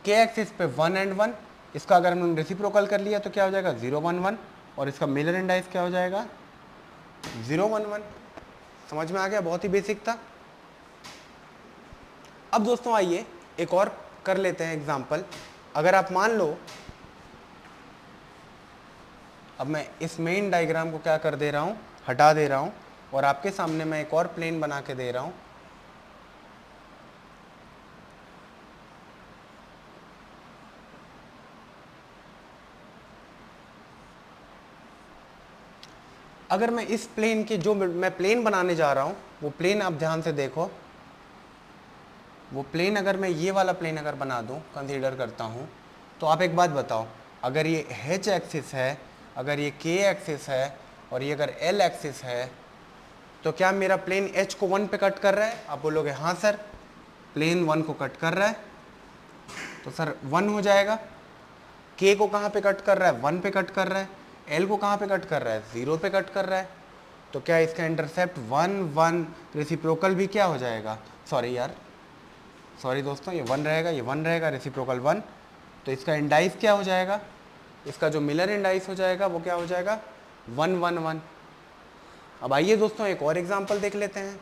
के एक्सिस पे 1 एंड 1, इसका अगर हमने रेसिप्रोकल कर लिया तो क्या हो जाएगा 0 1 1, और इसका मिलर इंडाइस क्या हो जाएगा 0 1 1। समझ में आ गया, बहुत ही बेसिक था। अब दोस्तों आइए एक और कर लेते हैं एग्जाम्पल। अगर आप मान लो, अब मैं इस मेन डायग्राम को क्या कर दे रहा हूं, हटा दे रहा हूं, और आपके सामने मैं एक और प्लेन बना के दे रहा हूं। अगर मैं इस प्लेन के, जो मैं प्लेन बनाने जा रहा हूं, वो प्लेन आप ध्यान से देखो, वो प्लेन अगर मैं ये वाला प्लेन अगर बना दूं, कंसीडर करता हूं, तो आप एक बात बताओ, अगर ये एच एक्सिस है, अगर ये के एक्सिस है, और ये अगर एल एक्सिस है, तो क्या मेरा प्लेन एच को 1 पे कट कर रहा है? आप बोलोगे हाँ सर, प्लेन 1 को कट कर रहा है, तो सर 1 हो जाएगा। के को कहाँ पे कट कर रहा है? 1 पे कट कर रहा है। एल को कहाँ पे कट कर रहा है? 0 पे कट कर रहा है। तो क्या इसका इंटरसेप्ट 1 1, रेसिप्रोकल भी क्या हो जाएगा, सॉरी दोस्तों, ये 1 रहेगा, ये 1 रहेगा, रेसिप्रोकल 1। तो इसका इंडाइस क्या हो जाएगा, इसका जो मिलर इंडाइस हो जाएगा वो क्या हो जाएगा 1 1 1। अब आइए दोस्तों एक और एग्जांपल देख लेते हैं।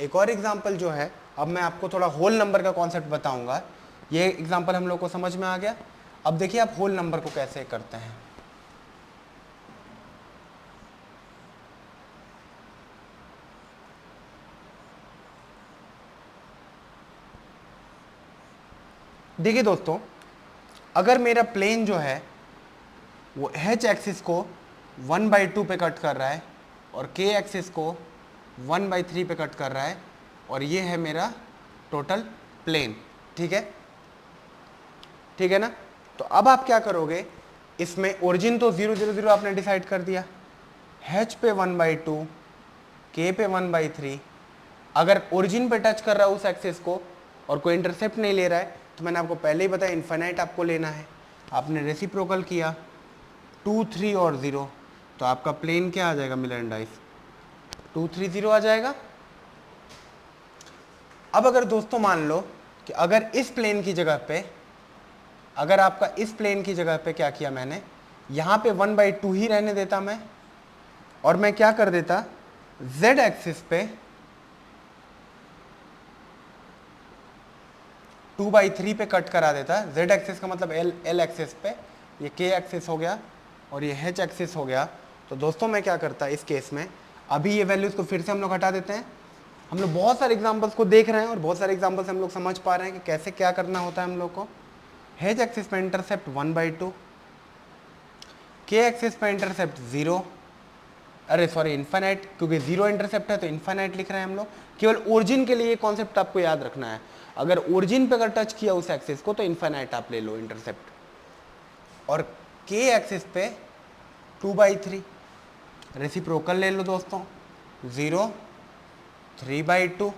एक और एग्जांपल जो है, अब मैं आपको थोड़ा होल नंबर का कॉन्सेप्ट बताऊंगा। ये एग्जांपल हम लोग को समझ में आ गया। अब देखिए आप होल नंबर को कैसे करते हैं। देखिए दोस्तों, अगर मेरा प्लेन जो है वो एच एक्सिस को 1/2 पे कट कर रहा है और के एक्सिस को 1/3 पे कट कर रहा है, और ये है मेरा टोटल प्लेन। ठीक है, ठीक है ना। तो अब आप क्या करोगे, इसमें ओरिजिन तो 0 0 0 आपने डिसाइड कर दिया, h पे 1/2, k पे 1/3। अगर ओरिजिन पे टच कर रहा है उस एक्सिस को और कोई इंटरसेप्ट नहीं ले रहा है, तो मैंने आपको पहले ही बताया इन्फाइनाइट आपको लेना है। आपने रेसिप्रोकल किया 2 3 और 0, तो आपका प्लेन क्या आ जाएगा, मिलर एंड डाइस 2 3 0 आ जाएगा। अब अगर दोस्तों मान लो कि अगर इस प्लेन की जगह पे, अगर आपका इस प्लेन की जगह पे क्या किया मैंने, यहां पे 1/2 ही रहने देता मैं, और मैं क्या कर देता, z एक्सिस पे 2/3 पे कट करा देता। z एक्सिस का मतलब l एक्सिस पे, ये k एक्सिस हो गया और ये h एक्सिस हो गया। तो दोस्तों मैं क्या करता इस केस में, अभी ये वैल्यूज को फिर से हम लोग हटा देते हैं। हम लोग बहुत सारे एग्जांपल्स को देख रहे हैं और बहुत सारे एग्जांपल्स हम लोग समझ पा रहे हैं कि कैसे क्या करना होता है हम लोग को। h एक्सिस पे इंटरसेप्ट 1/2, k एक्सिस पे इंटरसेप्ट 0, अरे सॉरी इन्फाइनाइट, क्योंकि 0 इंटरसेप्ट है तो इन्फाइनाइट लिख रहे हैं हम लोग। केवल ओरिजिन के लिए ये कॉन्सेप्ट आपको याद रखना है, अगर ओरिजिन पे अगर टच किया उस एक्सिस को तो इन्फाइनाइट आप ले लो इंटरसेप्ट। और k एक्सिस पे 2/3, रेसिप्रोकल ले लो दोस्तों, 0 3/2।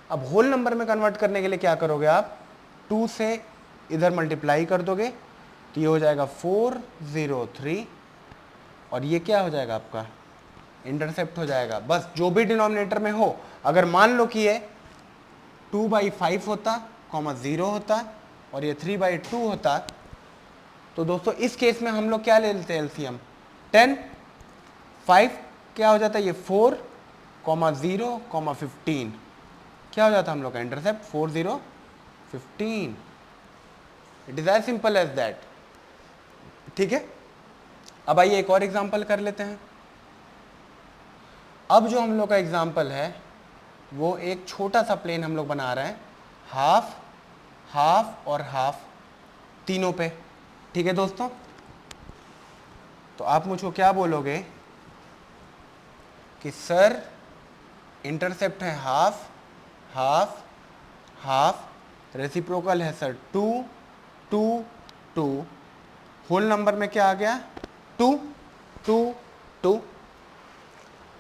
अब होल नंबर में कन्वर्ट करने के लिए क्या करोगे आप, 2 से इधर मल्टीप्लाई कर दोगे तो ये हो जाएगा 403, और ये क्या हो जाएगा आपका इंटरसेप्ट हो जाएगा। बस जो भी डिनोमिनेटर में हो, अगर मान लो कि ये 2/5 होता, 0 होता और ये 3/2 होता, तो दोस्तों इस केस में हम लोग क्या ले लेते हैं एलसीएम 10, 5 क्या हो जाता है ये 4, 0, 15, क्या हो जाता है हम लोग का intercept 4 0 15। It is as simple as that. ठीक है, अब आइए एक और एग्जांपल कर लेते हैं। अब जो हम लोग का एग्जांपल है वो एक छोटा सा प्लेन हम लोग बना रहे हैं, हाफ हाफ और हाफ तीनों पे। ठीक है दोस्तों, तो आप मुझको क्या बोलोगे कि सर इंटरसेप्ट है हाफ हाफ हाफ, रेसिप्रोकल है सर 2 2 2, होल नंबर में क्या आ गया 2 2 2।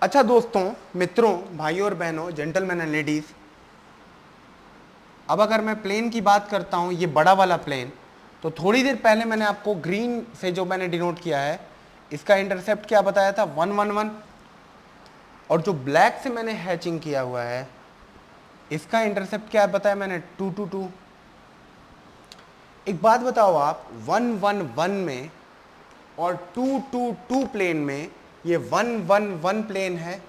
अच्छा दोस्तों, मित्रों, भाइयों और बहनों, जेंटलमैन एंड लेडीज, अब अगर मैं प्लेन की बात करता हूं, ये बड़ा वाला प्लेन, तो थोड़ी देर पहले मैंने आपको ग्रीन से जो मैंने डिनोट किया है, इसका इंटरसेप्ट क्या बताया था 1 1 1, और जो ब्लैक से मैंने हैचिंग किया हुआ है इसका इंटरसेप्ट क्या बताया मैंने 2 2 2। एक बात बताओ आप, 1 1 1 में और 2 2 2 प्लेन में, ये 1 1 1 प्लेन है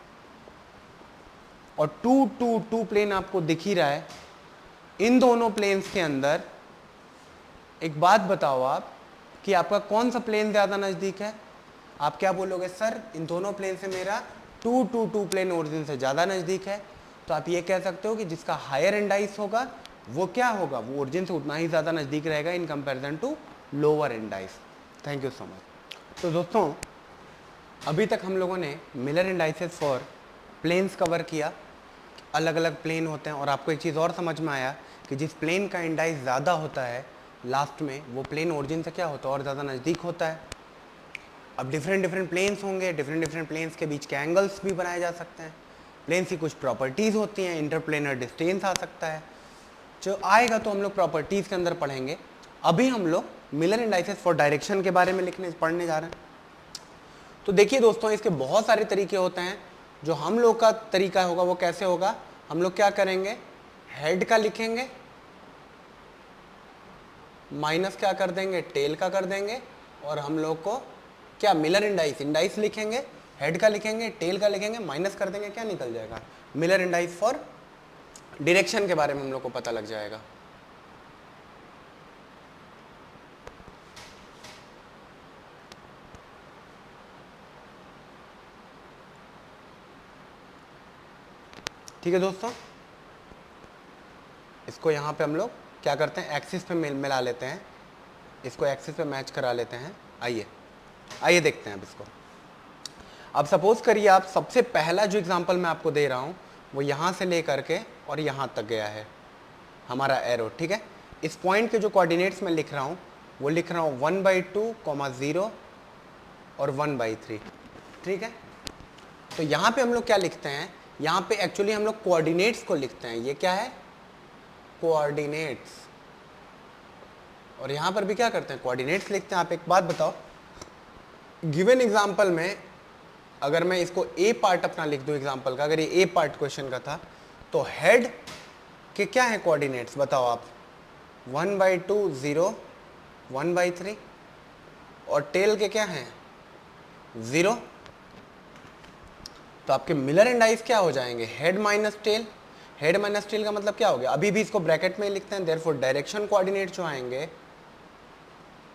और 2 2 2 प्लेन आपको दिख ही रहा है। इन दोनों प्लेन्स के अंदर एक बात बताओ आप कि आपका कौन सा प्लेन ज़्यादा नज़दीक है। आप क्या बोलोगे, सर इन दोनों प्लेन से मेरा 2 2 2 प्लेन ओरिजिन से ज़्यादा नज़दीक है। तो आप ये कह सकते हो कि जिसका हायर एंडाइस होगा वो क्या होगा, वो ओरिजिन से उतना ही ज़्यादा नज़दीक रहेगा in comparison to lower indices. Thank you so much. तो दोस्तों अभी तक हम लोगों ने Miller indices for planes cover किया, अलग अलग प्लेन होते हैं, और आपको एक चीज़ और समझ में आया कि जिस प्लेन का इंडाइस ज़्यादा होता है लास्ट में, वो प्लेन ओरिजिन से क्या होता है और ज़्यादा नज़दीक होता है। अब डिफरेंट प्लेन्स होंगे, डिफरेंट प्लेन्स के बीच के एंगल्स भी बनाए जा सकते हैं। प्लेन्स की कुछ प्रॉपर्टीज़ होती हैं, इंटरप्लेनर डिस्टेंस आ सकता है, जो आएगा तो हम लोग प्रॉपर्टीज़ के अंदर पढ़ेंगे। अभी हम लोग मिलर इंडाइसेस फॉर डायरेक्शन के बारे में पढ़ने जा रहे हैं। तो देखिए दोस्तों, इसके बहुत सारे तरीके होते हैं। जो हम लोग का तरीका होगा वो कैसे होगा, हम लोग क्या करेंगे, हेड का लिखेंगे, माइनस क्या कर देंगे, टेल का कर देंगे, और हम लोग को क्या मिलर इंडाइस लिखेंगे, हेड का लिखेंगे, टेल का लिखेंगे, माइनस कर देंगे, क्या निकल जाएगा, मिलर इंडाइस फॉर डायरेक्शन के बारे में हम लोग को पता लग जाएगा। ठीक है दोस्तों, इसको यहाँ पे हम लोग क्या करते हैं, एक्सिस पे मिला लेते हैं, इसको एक्सिस पे मैच करा लेते हैं। आइए देखते हैं अब इसको। अब सपोज करिए आप, सबसे पहला जो एग्जांपल मैं आपको दे रहा हूँ वो यहाँ से ले करके और यहाँ तक गया है हमारा एरो, ठीक है। इस पॉइंट के जो कोऑर्डिनेट्स मैं लिख रहा हूँ वो लिख रहा हूँ 1/2, 0 और 1/3, ठीक है। तो यहाँ पे हम लोग क्या लिखते हैं, यहाँ पे एक्चुअली हम लोग कोऑर्डिनेट्स को लिखते हैं। ये क्या है, कोऑर्डिनेट्स। और यहाँ पर भी क्या करते हैं, कोऑर्डिनेट्स लिखते हैं। आप एक बात बताओ, गिवन एग्जाम्पल में अगर मैं इसको ए पार्ट अपना लिख दूं एग्जाम्पल का, अगर ये ए पार्ट क्वेश्चन का था, तो हेड के क्या है कोऑर्डिनेट्स बताओ आप, 1/2, 0, 1/3, और टेल के क्या हैं, 0। तो आपके मिलर एंड आइस क्या हो जाएंगे, head minus tell. Head minus tell का मतलब क्या हो गया, अभी भी इसको ब्रैकेट में लिखते हैं। देयरफॉर डायरेक्शन कोऑर्डिनेट जो आएंगे,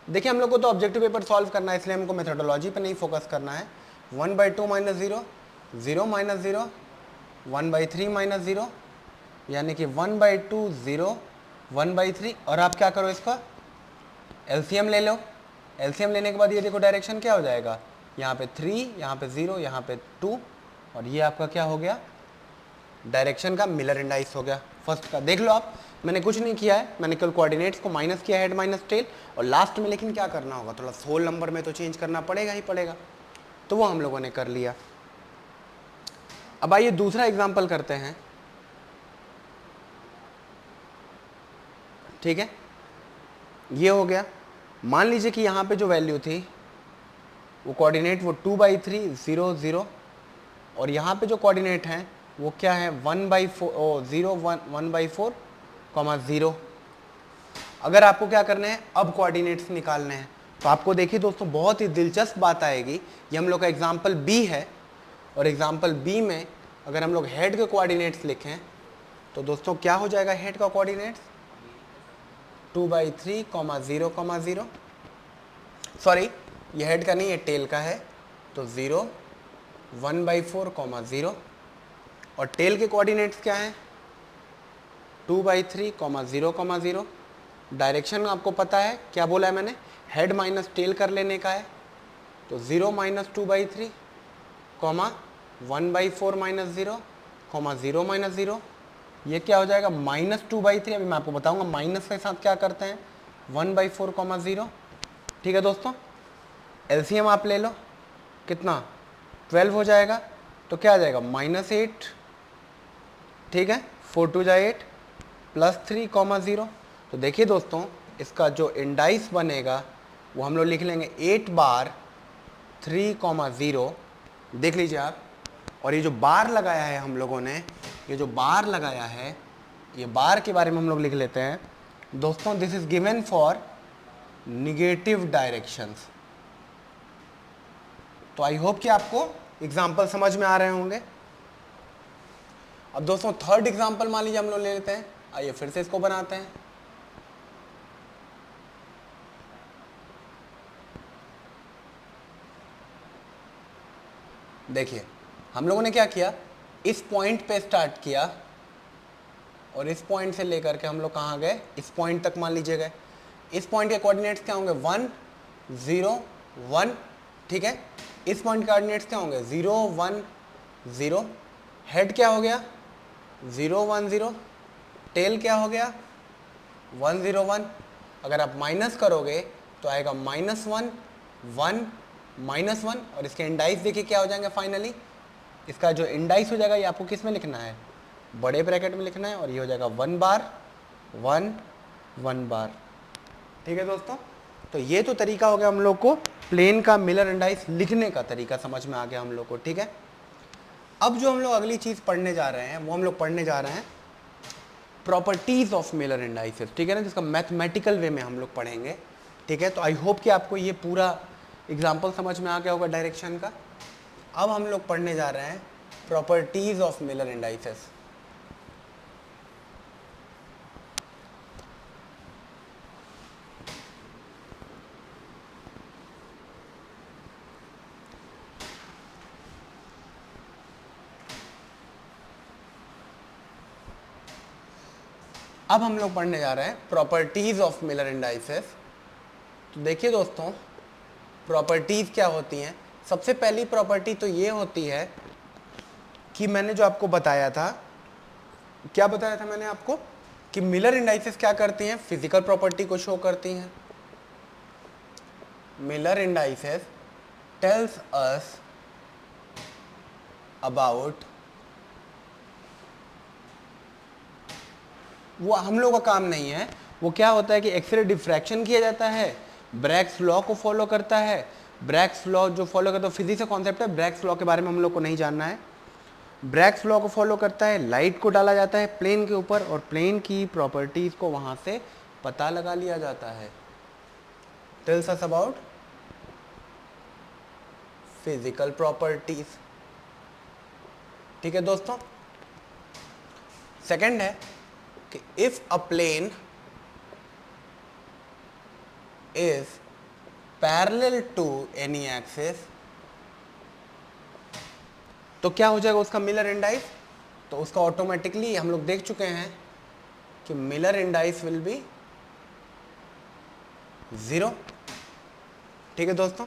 देखिए हम लोग को तो ऑब्जेक्टिव पेपर सॉल्व करना है, इसलिए हमको मेथोडोलॉजी पे नहीं फोकस करना है। 1/2 - 0, 0 - 0, 1/3 - 0, यानी कि 1/2, 0, 1/3। और आप क्या करो, इसका एलसीएम ले लो। एलसीएम लेने के बाद ये देखो डायरेक्शन क्या हो जाएगा, यहाँ पे 3, यहाँ पे 0, यहाँ पे 2, और ये आपका क्या हो गया, डायरेक्शन का मिलर एंड आइस हो गया फर्स्ट का। देख लो आप, मैंने कुछ नहीं किया है, मैंने केवल कोऑर्डिनेट्स को माइनस किया, हेड माइनस टेल, और लास्ट में लेकिन क्या करना होगा, थोड़ा होल नंबर में तो चेंज करना पड़ेगा ही पड़ेगा, तो वो हम लोगों ने कर लिया। अब आइए दूसरा एग्जाम्पल करते हैं, ठीक है। ये हो गया, मान लीजिए कि यहाँ पे जो वैल्यू थी वो कोऑर्डिनेट वो 2/3, 0, 0, और यहाँ पे जो कोऑर्डिनेट हैं वो क्या है, 1/4, 0, 1/4, 0। अगर आपको क्या करना है, अब कोऑर्डिनेट्स निकालने हैं, तो आपको देखिए दोस्तों बहुत ही दिलचस्प बात आएगी। ये हम लोग का एग्जाम्पल बी है, और एग्जाम्पल बी में अगर हम लोग हेड के कोऑर्डिनेट्स लिखें तो दोस्तों क्या हो जाएगा, हेड का कोऑर्डिनेट्स 2/3, 0, 0, सॉरी ये हेड का नहीं है, टेल का है, तो 0, 1/4, 0, और टेल के कोऑर्डिनेट्स क्या हैं, 2/3, 0, 0। डायरेक्शन आपको पता है, क्या बोला है मैंने, हेड माइनस टेल कर लेने का है, तो 0 - 2/3, 1/4 - 0, 0 - 0, ये क्या हो जाएगा, -2/3। अभी मैं आपको बताऊंगा माइनस के साथ क्या करते हैं, 1/4, 0, ठीक है दोस्तों। एलसीएम आप ले लो, कितना 12 हो जाएगा, तो क्या आ जाएगा, -8, ठीक है, 4 2 जा 8, +3, 0। तो देखिए दोस्तों इसका जो इंडाइस बनेगा वो हम लोग लिख लेंगे 8 बार 3, 0, देख लीजिए आप। और ये जो बार लगाया है हम लोगों ने, ये जो बार लगाया है, ये बार के बारे में हम लोग लिख लेते हैं दोस्तों, this is given for negative directions. तो आई होप कि आपको एग्जाम्पल समझ में आ रहे होंगे। अब दोस्तों थर्ड एग्जाम्पल मान लीजिए हम लोग ले लेते हैं, आइए फिर से इसको बनाते हैं। देखिए हम लोगों ने क्या किया, इस पॉइंट पे स्टार्ट किया और इस पॉइंट से लेकर के हम लोग कहाँ गए, इस पॉइंट तक मान लीजिए गए। इस पॉइंट के कोऑर्डिनेट्स क्या होंगे, 1, 0, 1, ठीक है। इस पॉइंट के कोऑर्डिनेट्स क्या होंगे, 0, 1, 0। हेड क्या हो गया, 0, 1, 0। टेल क्या हो गया, 1, 0, 1। अगर आप माइनस करोगे तो आएगा -1, 1, -1, और इसके इंडाइस देखिए क्या हो जाएंगे फाइनली। इसका जो इंडाइस हो जाएगा ये आपको किस में लिखना है, बड़े ब्रैकेट में लिखना है, और ये हो जाएगा 1 बार 1 1 बार, ठीक है दोस्तों। तो ये तो तरीका हो गया हम लोग को प्लेन का मिलर इंडाइस लिखने का तरीका समझ में आ गया हम लोग को, ठीक है। अब जो हम लोग अगली चीज़ पढ़ने जा रहे हैं वो हम लोग पढ़ने जा रहे हैं प्रॉपर्टीज ऑफ मिलर इंडाइसेस, ठीक है ना, जिसका मैथमेटिकल वे में हम लोग पढ़ेंगे, ठीक है। तो आई होप कि आपको ये पूरा एग्जाम्पल समझ में आ गया होगा डायरेक्शन का। अब हम लोग पढ़ने जा रहे हैं प्रॉपर्टीज ऑफ मिलर इंडाइसेस। अब हम लोग पढ़ने जा रहे हैं प्रॉपर्टीज ऑफ मिलर इंडाइसेस। तो देखिए दोस्तों प्रॉपर्टीज क्या होती हैं। सबसे पहली प्रॉपर्टी तो ये होती है कि मैंने जो आपको बताया था क्या बताया था मैंने आपको कि मिलर इंडाइसेस क्या करती हैं, फिजिकल प्रॉपर्टी को शो करती हैं. Miller indices tales us about, वो हम लोग का काम नहीं है. वो क्या होता है कि एक्सरे डिफ्रैक्शन किया जाता है, ब्रैग्स लॉ को फॉलो करता है. ब्रैग्स लॉ जो फॉलो करता है, फिजिक्स का कॉन्सेप्ट है, ब्रैग्स लॉ के बारे में हम लोग को नहीं जानना है. ब्रैग्स लॉ को फॉलो करता है, लाइट को डाला जाता है प्लेन के ऊपर और प्लेन की प्रॉपर्टीज को वहां से पता लगा लिया जाता है. Tells us about physical properties. ठीक है दोस्तों. सेकंड है कि if a plane is parallel to any axis, तो क्या हो जाएगा उसका मिलर इंडाइस. तो उसका ऑटोमेटिकली हम लोग देख चुके हैं कि मिलर इंडाइस विल बी 0. ठीक है दोस्तों.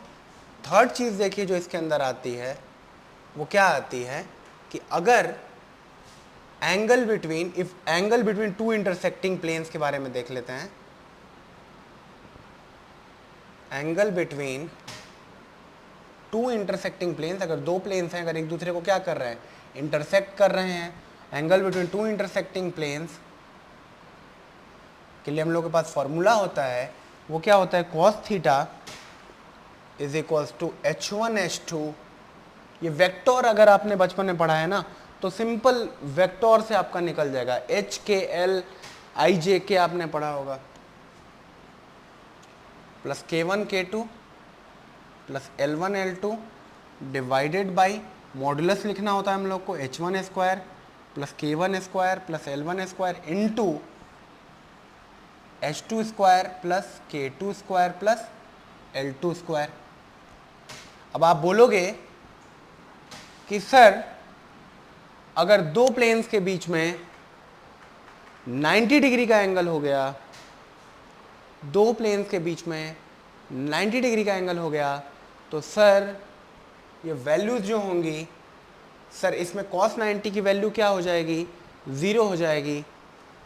थर्ड चीज देखिए जो इसके अंदर आती है, वो क्या आती है कि अगर angle between, if angle between two intersecting planes के बारे में देख लेते हैं. Angle between two intersecting planes, अगर दो प्लेन्स हैं, अगर एक दूसरे को क्या कर रहे हैं, इंटरसेक्ट कर रहे हैं, angle between two intersecting planes के लिए हम लोग के पास फॉर्मूला होता है. वो क्या होता है, cos theta is equals to H1H2. ये वेक्टर अगर आपने बचपन में पढ़ा है ना, तो सिंपल वेक्टर से आपका निकल जाएगा. HKLIJ आपने पढ़ा होगा, plus K1K2 plus L1L2 divided by modulus लिखना होता है हम लोग को, H1 square plus K1 square plus L1 square into H2 square plus K2 square plus L2 square. अब आप बोलोगे कि सर अगर दो प्लेन्स के बीच में 90 डिग्री का एंगल हो गया, दो प्लेन्स के बीच में 90 डिग्री का एंगल हो गया, तो सर ये वैल्यूज जो होंगी, सर इसमें cos 90 की वैल्यू क्या हो जाएगी, 0 हो जाएगी.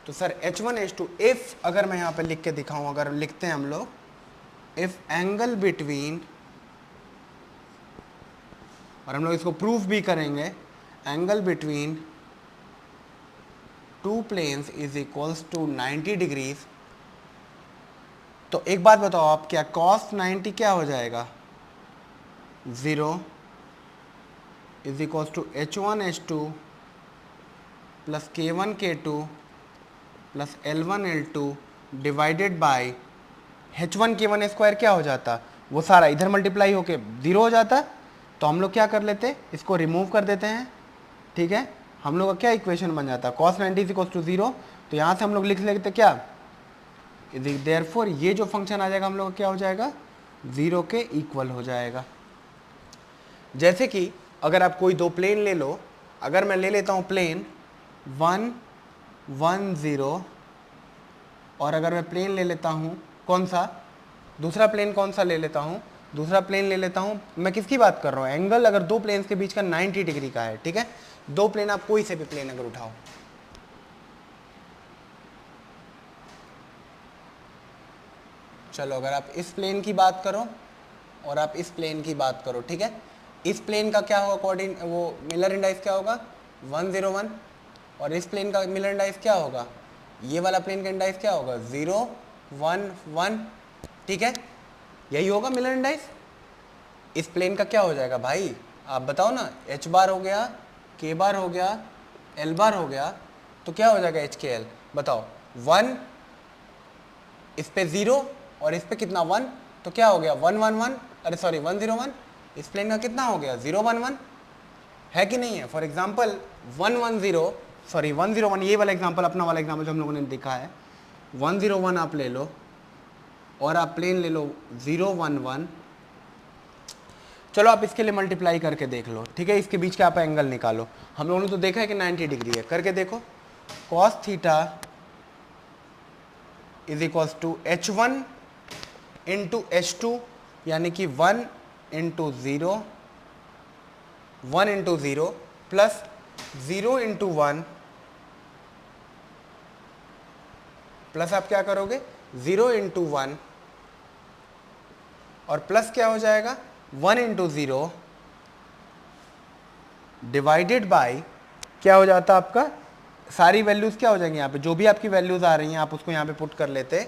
तो सर H1H2 इफ, अगर मैं यहाँ पे लिख के दिखाऊं, अगर लिखते हैं हम लोग, इफ एंगल बिटवीन, और हम लोग इसको प्रूफ भी करेंगे, angle between two planes is equals to 90 degrees. तो एक बात बताओ आप, क्या cos 90 क्या हो जाएगा, 0 is equals to H1H2 plus K1K2 plus L1L2 divided by H1 K1 square क्या हो जाता, वो सारा इधर मल्टीप्लाई होके 0 हो जाता. तो हम लोग क्या कर लेते, इसको रिमूव कर देते हैं. ठीक है, हम लोग का क्या इक्वेशन बन जाता है, cos 90 इज इक्वल्स टू 0. तो यहाँ से हम लोग लिख लेते क्या, देयरफॉर ये जो फंक्शन आ जाएगा हम लोग का क्या हो जाएगा, 0 के इक्वल हो जाएगा. जैसे कि अगर आप कोई दो प्लेन ले लो, अगर मैं ले लेता हूँ प्लेन 1 1 0, और अगर मैं प्लेन ले लेता हूँ कौन सा, दूसरा प्लेन कौन सा ले लेता हूँ, दूसरा प्लेन ले लेता हूँ, मैं किसकी बात कर रहा हूँ, एंगल अगर दो प्लेन्स के बीच का 90 डिग्री का है. ठीक है, दो प्लेन, आप कोई से भी प्लेन अगर उठाओ, चलो अगर आप इस प्लेन की बात करो और आप इस प्लेन की बात करो, ठीक है, इस प्लेन का क्या होगा, अकॉर्डिंग वो मिलर इंडाइस क्या होगा, 101, और इस प्लेन का मिलर इंडाइस क्या होगा, ये वाला प्लेन का इंडाइस क्या होगा, 0 1 1. ठीक है, यही होगा मिलर इंडाइस. इस प्लेन का क्या हो जाएगा भाई, आप बताओ ना, H बार हो गया, K बार हो गया, L बार हो गया, तो क्या हो जाएगा HKL, बताओ. 1 इस पे 0 और इस पे कितना 1, तो क्या हो गया 111, अरे सॉरी 101. इस प्लेन का कितना हो गया 011, है कि नहीं है. फॉर एग्जाम्पल 110, सॉरी 101, ये वाला एग्जाम्पल, अपना वाला एग्जाम्पल जो हम लोगों ने देखा है, 101 आप ले लो और आप प्लेन ले लो 011. चलो आप इसके लिए मल्टीप्लाई करके देख लो. ठीक है, इसके बीच का आप एंगल निकालो. हम लोगों ने तो देखा है कि 90 डिग्री है, करके देखो. cos theta is equals to H1 into H2, यानी कि 1 into 0 1 into 0 plus 0 into 1 plus आप क्या करोगे 0 इंटू 1 और प्लस क्या हो जाएगा 1 इंटू 0 डिवाइडेड बाई क्या हो जाता आपका, सारी वैल्यूज क्या हो जाएंगी यहाँ पे, जो भी आपकी वैल्यूज आ रही हैं आप उसको यहाँ पे पुट कर लेते,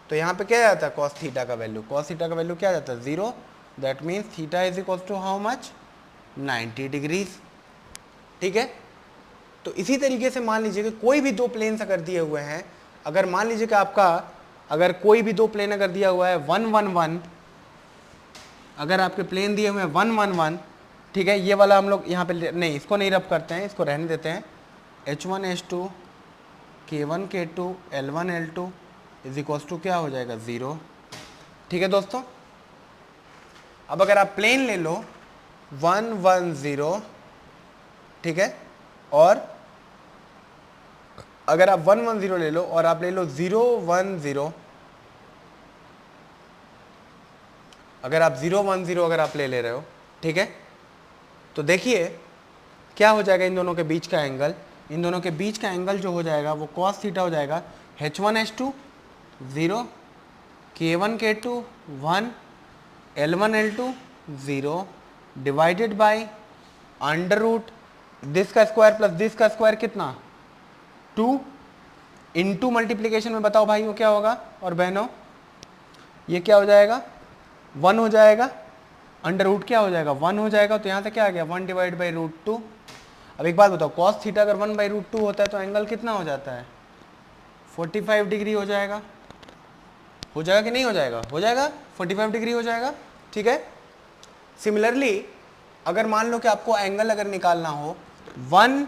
तो यहाँ पे क्या आ जाता है कॉस थीटा का वैल्यू, कॉस थीटा का वैल्यू क्या आ जाता है 0, that means theta is equal to how much 90 degrees. ठीक है, तो इसी तरीके से मान लीजिए कि कोई भी दो प्लेन्स अगर दिए हुए हैं, अगर मान लीजिए कि आपका अगर कोई भी दो प्लेन अगर दिया हुआ है 1 1 1, अगर आपके प्लेन दिए हुए हैं 1 1 1, ठीक है, ये वाला हम लोग यहाँ पे नहीं, इसको नहीं रब करते हैं, इसको रहने देते हैं, H1 H2 K1 K2 L1 L2 is equals to क्या हो जाएगा 0। ठीक है दोस्तों, अब अगर आप प्लेन ले लो 1 1 0, ठीक है, और अगर आप 1 1 0 ले लो और आप ले लो 0 1 0, अगर आप 0 1 0 अगर आप ले रहे हो, ठीक है, तो देखिए क्या हो जाएगा इन दोनों के बीच का एंगल, इन दोनों के बीच का एंगल जो हो जाएगा वो cos थीटा हो जाएगा H1 H2 0, K1 K2 1, L1 L2 0 divided by under root this का स्क्वायर प्लस दिस का स्क्वायर कितना 2 इंटू मल्टीप्लीकेशन में बताओ भाइयों क्या होगा और बहनों, ये क्या हो जाएगा 1 हो जाएगा, अंडर रूट क्या हो जाएगा 1 हो जाएगा, तो यहाँ से क्या आ गया 1 डिवाइड बाई रूट 2। अब एक बात बताओ, कॉस थीटा अगर 1 बाई रूट 2 होता है तो एंगल कितना हो जाता है 45 डिग्री हो जाएगा कि नहीं हो जाएगा, हो जाएगा 45 डिग्री हो जाएगा। ठीक है, सिमिलरली अगर मान लो कि आपको एंगल अगर निकालना हो 1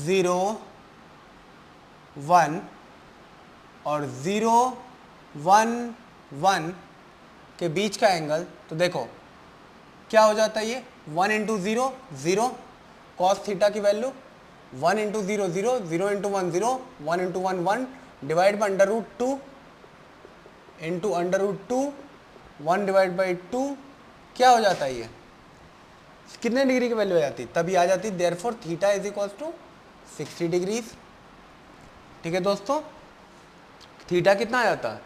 0 1 और 0 1 1 के बीच का एंगल, तो देखो क्या हो जाता है, ये 1 इंटू 0 0 कॉस थीटा की value 1 into 0 0 0 into 1 0 1 into 1 1 divide by under root 2 into under root 2 1 divide by 2, क्या हो जाता है ये कितने डिग्री की वैल्यू आ जाती, तभी आ जाती therefore theta is equal to 60 degrees. ठीक है दोस्तों, थीटा कितना आ जाता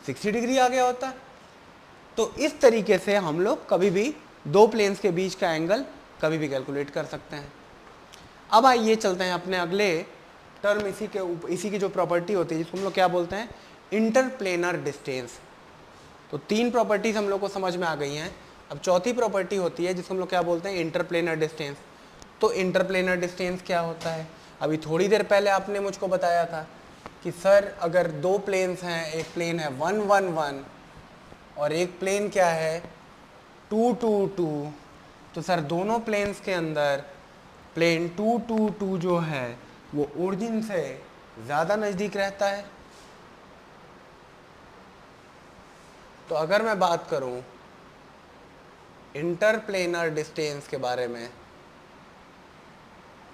60 डिग्री आ गया होता। तो इस तरीके से हम लोग कभी भी दो प्लेन्स के बीच का एंगल कभी भी कैलकुलेट कर सकते हैं। अब आइए चलते हैं अपने अगले टर्म, इसी की जो प्रॉपर्टी होती है जिसको हम लोग क्या बोलते हैं इंटरप्लेनर डिस्टेंस। तो तीन प्रॉपर्टीज हम लोग को समझ में आ गई हैं, अब चौथी प्रॉपर्टी होती है जिसको हम लोग क्या बोलते हैं इंटरप्लेनर डिस्टेंस। तो इंटरप्लेनर डिस्टेंस क्या होता है, अभी थोड़ी देर पहले आपने मुझको बताया था कि सर अगर दो प्लेन्स हैं, एक प्लेन है 1 1 1 और एक प्लेन क्या है 2 2 2, तो सर दोनों प्लेन्स के अंदर प्लेन 2 2 2 जो है वो ओरिजिन से ज़्यादा नज़दीक रहता है। तो अगर मैं बात करूं इंटरप्लेनर डिस्टेंस के बारे में,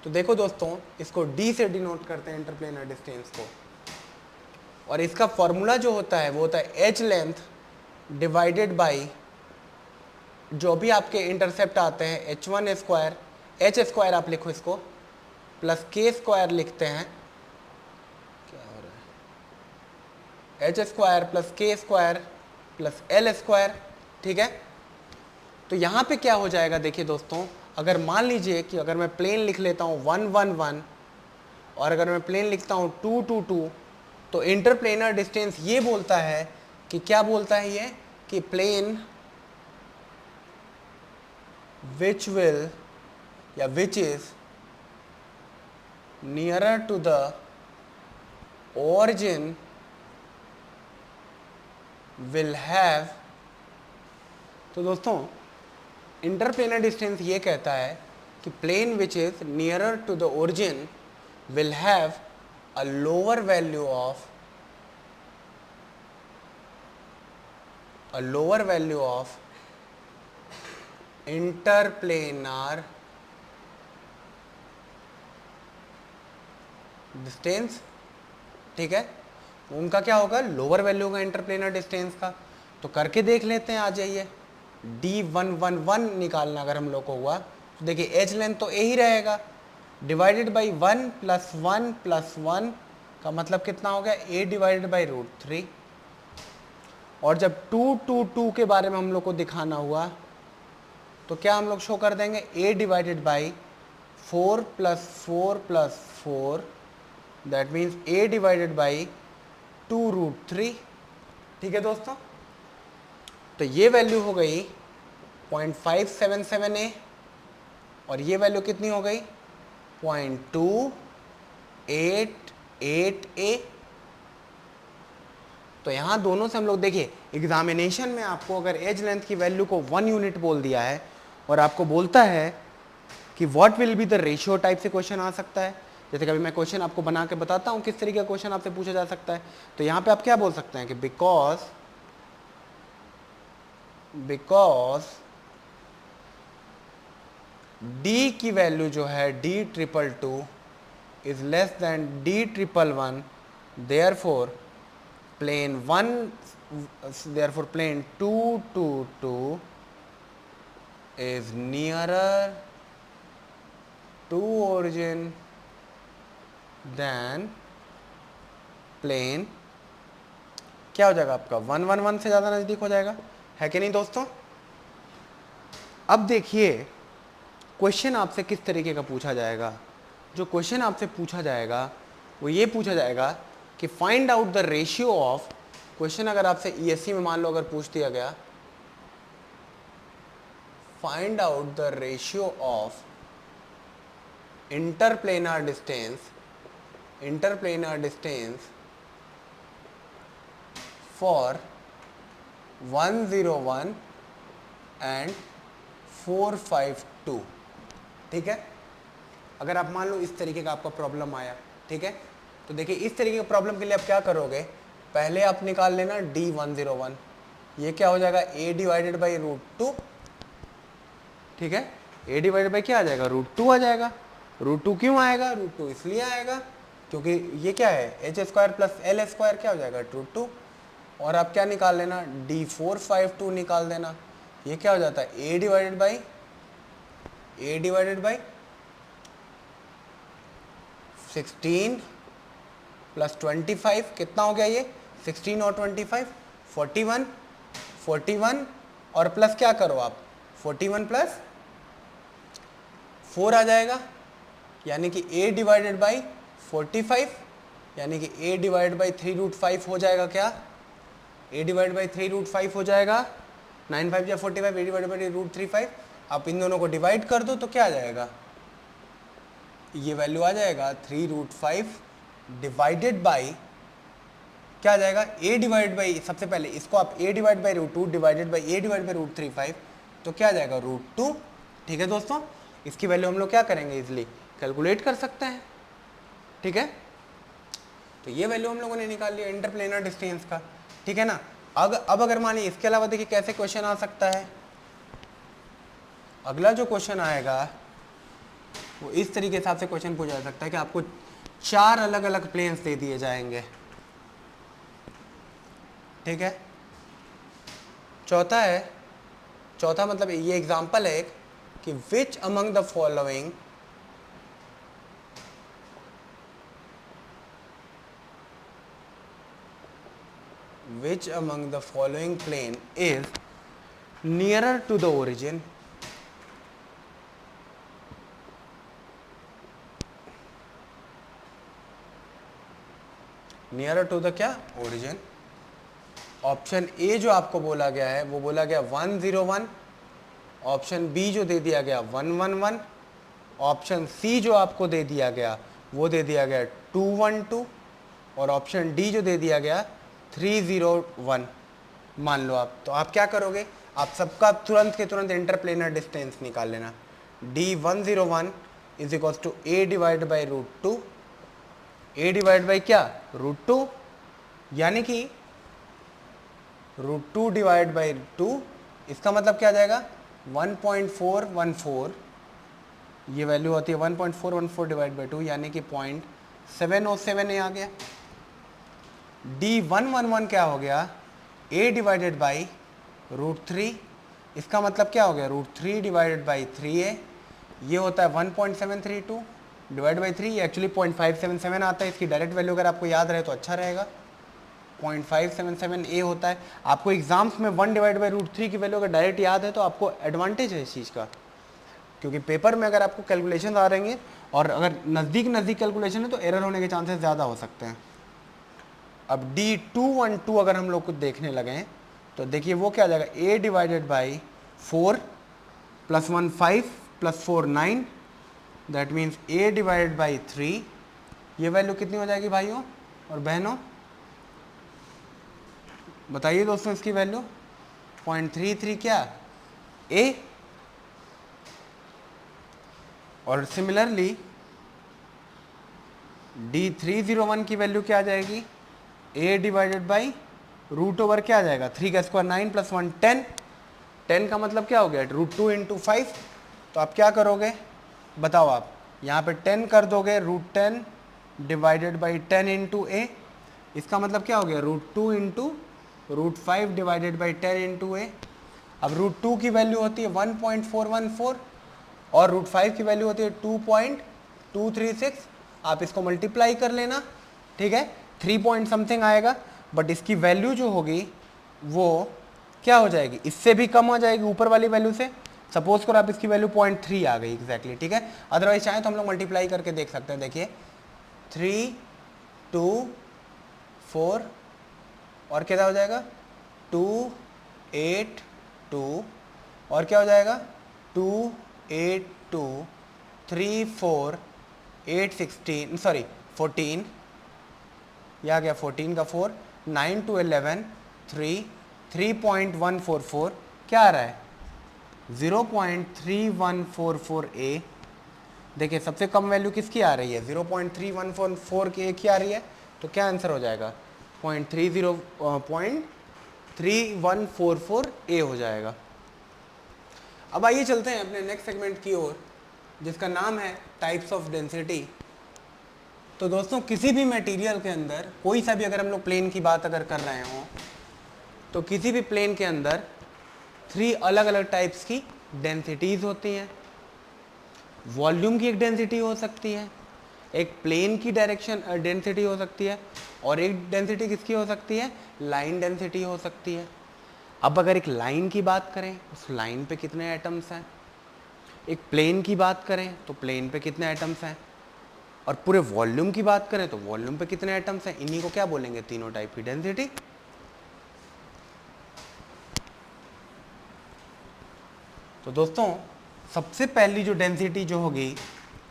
तो देखो दोस्तों इसको D से डिनोट करते हैं इंटरप्लेनर डिस्टेंस को, और इसका फॉर्मूला जो होता है वो होता है h लेंथ डिवाइडेड बाई जो भी आपके इंटरसेप्ट आते हैं h1 स्क्वायर, h स्क्वायर आप लिखो इसको प्लस k स्क्वायर लिखते हैं, क्या हो रहा है h square plus k square plus l square. ठीक है, तो यहाँ पे क्या हो जाएगा देखिए दोस्तों, अगर मान लीजिए कि अगर मैं प्लेन लिख लेता हूँ 1 1 1 और अगर मैं प्लेन लिखता हूँ 2 2 2, तो इंटरप्लेनर डिस्टेंस ये बोलता है कि क्या बोलता है ये कि प्लेन which will या which is nearer to the origin will have। तो दोस्तों इंटरप्लेनर डिस्टेंस ये कहता है कि plane which is nearer to the origin will have a lower value of interplanar distance. ठीक है, उनका क्या होगा लोअर वैल्यू होगा इंटरप्लेनर डिस्टेंस का। तो करके देख लेते हैं, आ जाइए D111 निकालना अगर हम लोग को हुआ तो देखिए एच लेंथ तो ए ही रहेगा डिवाइडेड बाई 1 + 1 + 1 का मतलब कितना हो गया, a डिवाइडेड बाई रूट 3। और जब 2 2 2 के बारे में हम लोग को दिखाना हुआ तो क्या हम लोग शो कर देंगे, a divided by 4 plus 4 plus 4, that means a divided by 2 root 3। ठीक है दोस्तों, तो ये वैल्यू हो गई 0.577a और ये वैल्यू कितनी हो गई 0.288a। तो यहाँ दोनों से हम लोग देखिए, एग्जामिनेशन में आपको अगर एज लेंथ की वैल्यू को 1 यूनिट बोल दिया है और आपको बोलता है कि what will be the ratio type से क्वेश्चन आ सकता है। जैसे कभी मैं क्वेश्चन आपको बना के बताता हूँ किस तरीके का क्वेश्चन आपसे पूछा जा सकता है। तो यहाँ पे आप क्या बोल सकते हैं कि बिकॉज d की वैल्यू जो है d222 is less than d111, therefore plane 222 is nearer to origin than plane, क्या हो जाएगा आपका 111 से ज़्यादा नज़दीक हो जाएगा, है कि नहीं दोस्तों। अब देखिए क्वेश्चन आपसे किस तरीके का पूछा जाएगा। जो क्वेश्चन आपसे पूछा जाएगा वो ये पूछा जाएगा कि find out the ratio of, question अगर आपसे ईएससी में मान लो अगर पूछ दिया गया, find out the ratio of interplanar distance for 101 and 452। ठीक है, अगर आप मान लो इस तरीके का आपका प्रॉब्लम आया, ठीक है, तो देखिए इस तरीके के प्रॉब्लम के लिए आप क्या करोगे, पहले आप निकाल लेना D101, ये क्या हो जाएगा a डिवाइडेड बाई रूट 2। ठीक है, a डिवाइडेड बाई क्या आ जाएगा, रूट 2 आ जाएगा। रूट 2 क्यों आएगा, रूट 2 इसलिए आएगा क्योंकि ये क्या है h square plus L square क्या हो जाएगा रूट 2। और आप क्या निकाल लेना D452 निकाल देना, ये क्या हो जाता है a डिवाइडेड बाई 16 प्लस 25, कितना हो गया ये 16 और 25 41 और प्लस क्या करो आप 41 प्लस 4 आ जाएगा, यानी कि a डिवाइडेड बाई 45, यानी कि a डिवाइडेड बाई 3√5 हो जाएगा, क्या a डिवाइडेड बाई 3√5 हो जाएगा, 9 5 या 45, a डिवाइडेड बाई √35। आप इन दोनों को डिवाइड कर दो तो क्या आ जाएगा, ये वैल्यू आ जाएगा 3√5 डिवाइडेड बाई क्या आ जाएगा a डिवाइड बाई, सबसे पहले इसको आप a divide by root 2 divided by a divide by √35, तो क्या आ जाएगा √2। ठीक है दोस्तों, इसकी वैल्यू हम लोग क्या करेंगे, इजिली कैलकुलेट कर सकते हैं। ठीक है, तो ये वैल्यू हम लोगों ने निकाल लिया इंटरप्लेनर डिस्टेंस का। ठीक है ना, अब अगर मानिए इसके अलावा देखिए कैसे क्वेश्चन आ सकता है। अगला जो क्वेश्चन आएगा वो इस तरीके से आपसे क्वेश्चन पूछा जा सकता है कि आपको 4 अलग अलग प्लेन्स दे दिए जाएंगे। ठीक है, चौथा मतलब ये एग्जांपल है एक कि which among the following plane is nearer to the origin, nearer to the क्या ओरिजिन। ऑप्शन ए जो आपको बोला गया है वो बोला गया 101, ऑप्शन बी जो दे दिया गया 111, ऑप्शन सी जो आपको दे दिया गया वो दे दिया गया 212 और ऑप्शन डी जो दे दिया गया 301 मान लो आप। तो आप क्या करोगे, आप सबका तुरंत के तुरंत इंटरप्लेनर डिस्टेंस निकाल लेना। D101 is equals to a divide by root 2, a divide by क्या रूट 2, यानी कि रूट 2 डिवाइड बाई 2, इसका मतलब क्या आ जाएगा 1.414, ये वैल्यू होती है 1.414 डिवाइड बाई 2, यानी कि 0.707 आ गया। D111 क्या हो गया a डिवाइडेड बाई रूट 3, इसका मतलब क्या हो गया रूट 3 डिवाइडेड बाई 3a, ये होता है 1.732, डिवाइड बाई 3, एक्चुअली 0.577 आता है। इसकी डायरेक्ट वैल्यू अगर आपको याद रहे तो अच्छा रहेगा। 0.577 ए होता है। आपको एग्जाम्स में 1/√3 की वैल्यू अगर डायरेक्ट याद है तो आपको एडवांटेज है इस चीज़ का, क्योंकि पेपर में अगर आपको कैलकुलेशन आ रहेंगे और अगर नज़दीक कैलकुलेशन है तो एरर होने के चांसेस ज़्यादा हो सकते हैं। अब D212 अगर हम लोग कुछ देखने लगे तो देखिए वो क्या आ जाएगा, a divided by 4 + 1 5 + 4 9, that means a divided by 3। ये वैल्यू कितनी हो जाएगी भाइयों और बहनों, बताइए दोस्तों इसकी वैल्यू 0.33 क्या a। और सिमिलरली D301 की वैल्यू क्या आ जाएगी, a divided by root over क्या आ जाएगा 3 का स्क्वायर 9 + 1 10। 10 का मतलब क्या हो गया √2 × 5। तो आप क्या करोगे बताओ, आप यहाँ पे 10 कर दोगे, √10 डिवाइडेड बाई 10 × a। इसका मतलब क्या हो गया √2 × √5 डिवाइडेड बाई 10 × a। अब √2 की वैल्यू होती है 1.414 और √5 की वैल्यू होती है 2.236। आप इसको मल्टीप्लाई कर लेना, ठीक है, 3 पॉइंट समथिंग आएगा, बट इसकी वैल्यू जो होगी वो क्या हो जाएगी, इससे भी कम हो जाएगी ऊपर वाली वैल्यू से। सपोज करो आप इसकी वैल्यू 0.3 आ गई एग्जैक्टली, ठीक है। अदरवाइज चाहे तो हम लोग मल्टीप्लाई करके देख सकते हैं। देखिए 3 2 4 और क्या हो जाएगा 2 8 2 और क्या हो जाएगा 2 8 2 3 4 8 16 सॉरी 14, यह आ गया 14 का 4, 9 to 11 3 3.144 क्या आ रहा है 0.3144 a। देखिए सबसे कम वैल्यू किसकी आ रही है 0.3144 की एक ही आ रही है, तो क्या आंसर हो जाएगा 0.3144 a हो जाएगा। अब आइए चलते हैं अपने नेक्स्ट सेगमेंट की ओर, जिसका नाम है टाइप्स ऑफ डेंसिटी। तो दोस्तों किसी भी मटेरियल के अंदर कोई सा भी अगर हम लोग प्लेन की बात अगर कर रहे हों तो किसी भी प्लेन के अंदर 3 अलग अलग टाइप्स की डेंसिटीज होती हैं। वॉल्यूम की एक डेंसिटी हो सकती है, एक प्लेन की डायरेक्शन डेंसिटी हो सकती है, और एक डेंसिटी किसकी हो सकती है लाइन डेंसिटी हो सकती है। अब अगर एक लाइन की बात करें उस लाइन पे कितने एटम्स हैं, एक प्लेन की बात करें तो प्लेन पे कितने एटम्स हैं, और पूरे वॉल्यूम की बात करें तो वॉल्यूम पे कितने एटम्स हैं, इन्हीं को क्या बोलेंगे तीनों टाइप की डेंसिटी। तो दोस्तों सबसे पहली जो डेंसिटी जो होगी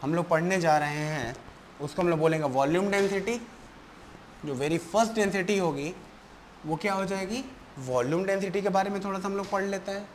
हम लोग पढ़ने जा रहे हैं उसको हम लोग बोलेंगे वॉल्यूम डेंसिटी। जो वेरी फर्स्ट डेंसिटी होगी वो क्या हो जाएगी वॉल्यूम डेंसिटी के बारे में थोड़ा सा हम लोग पढ़ लेते हैं।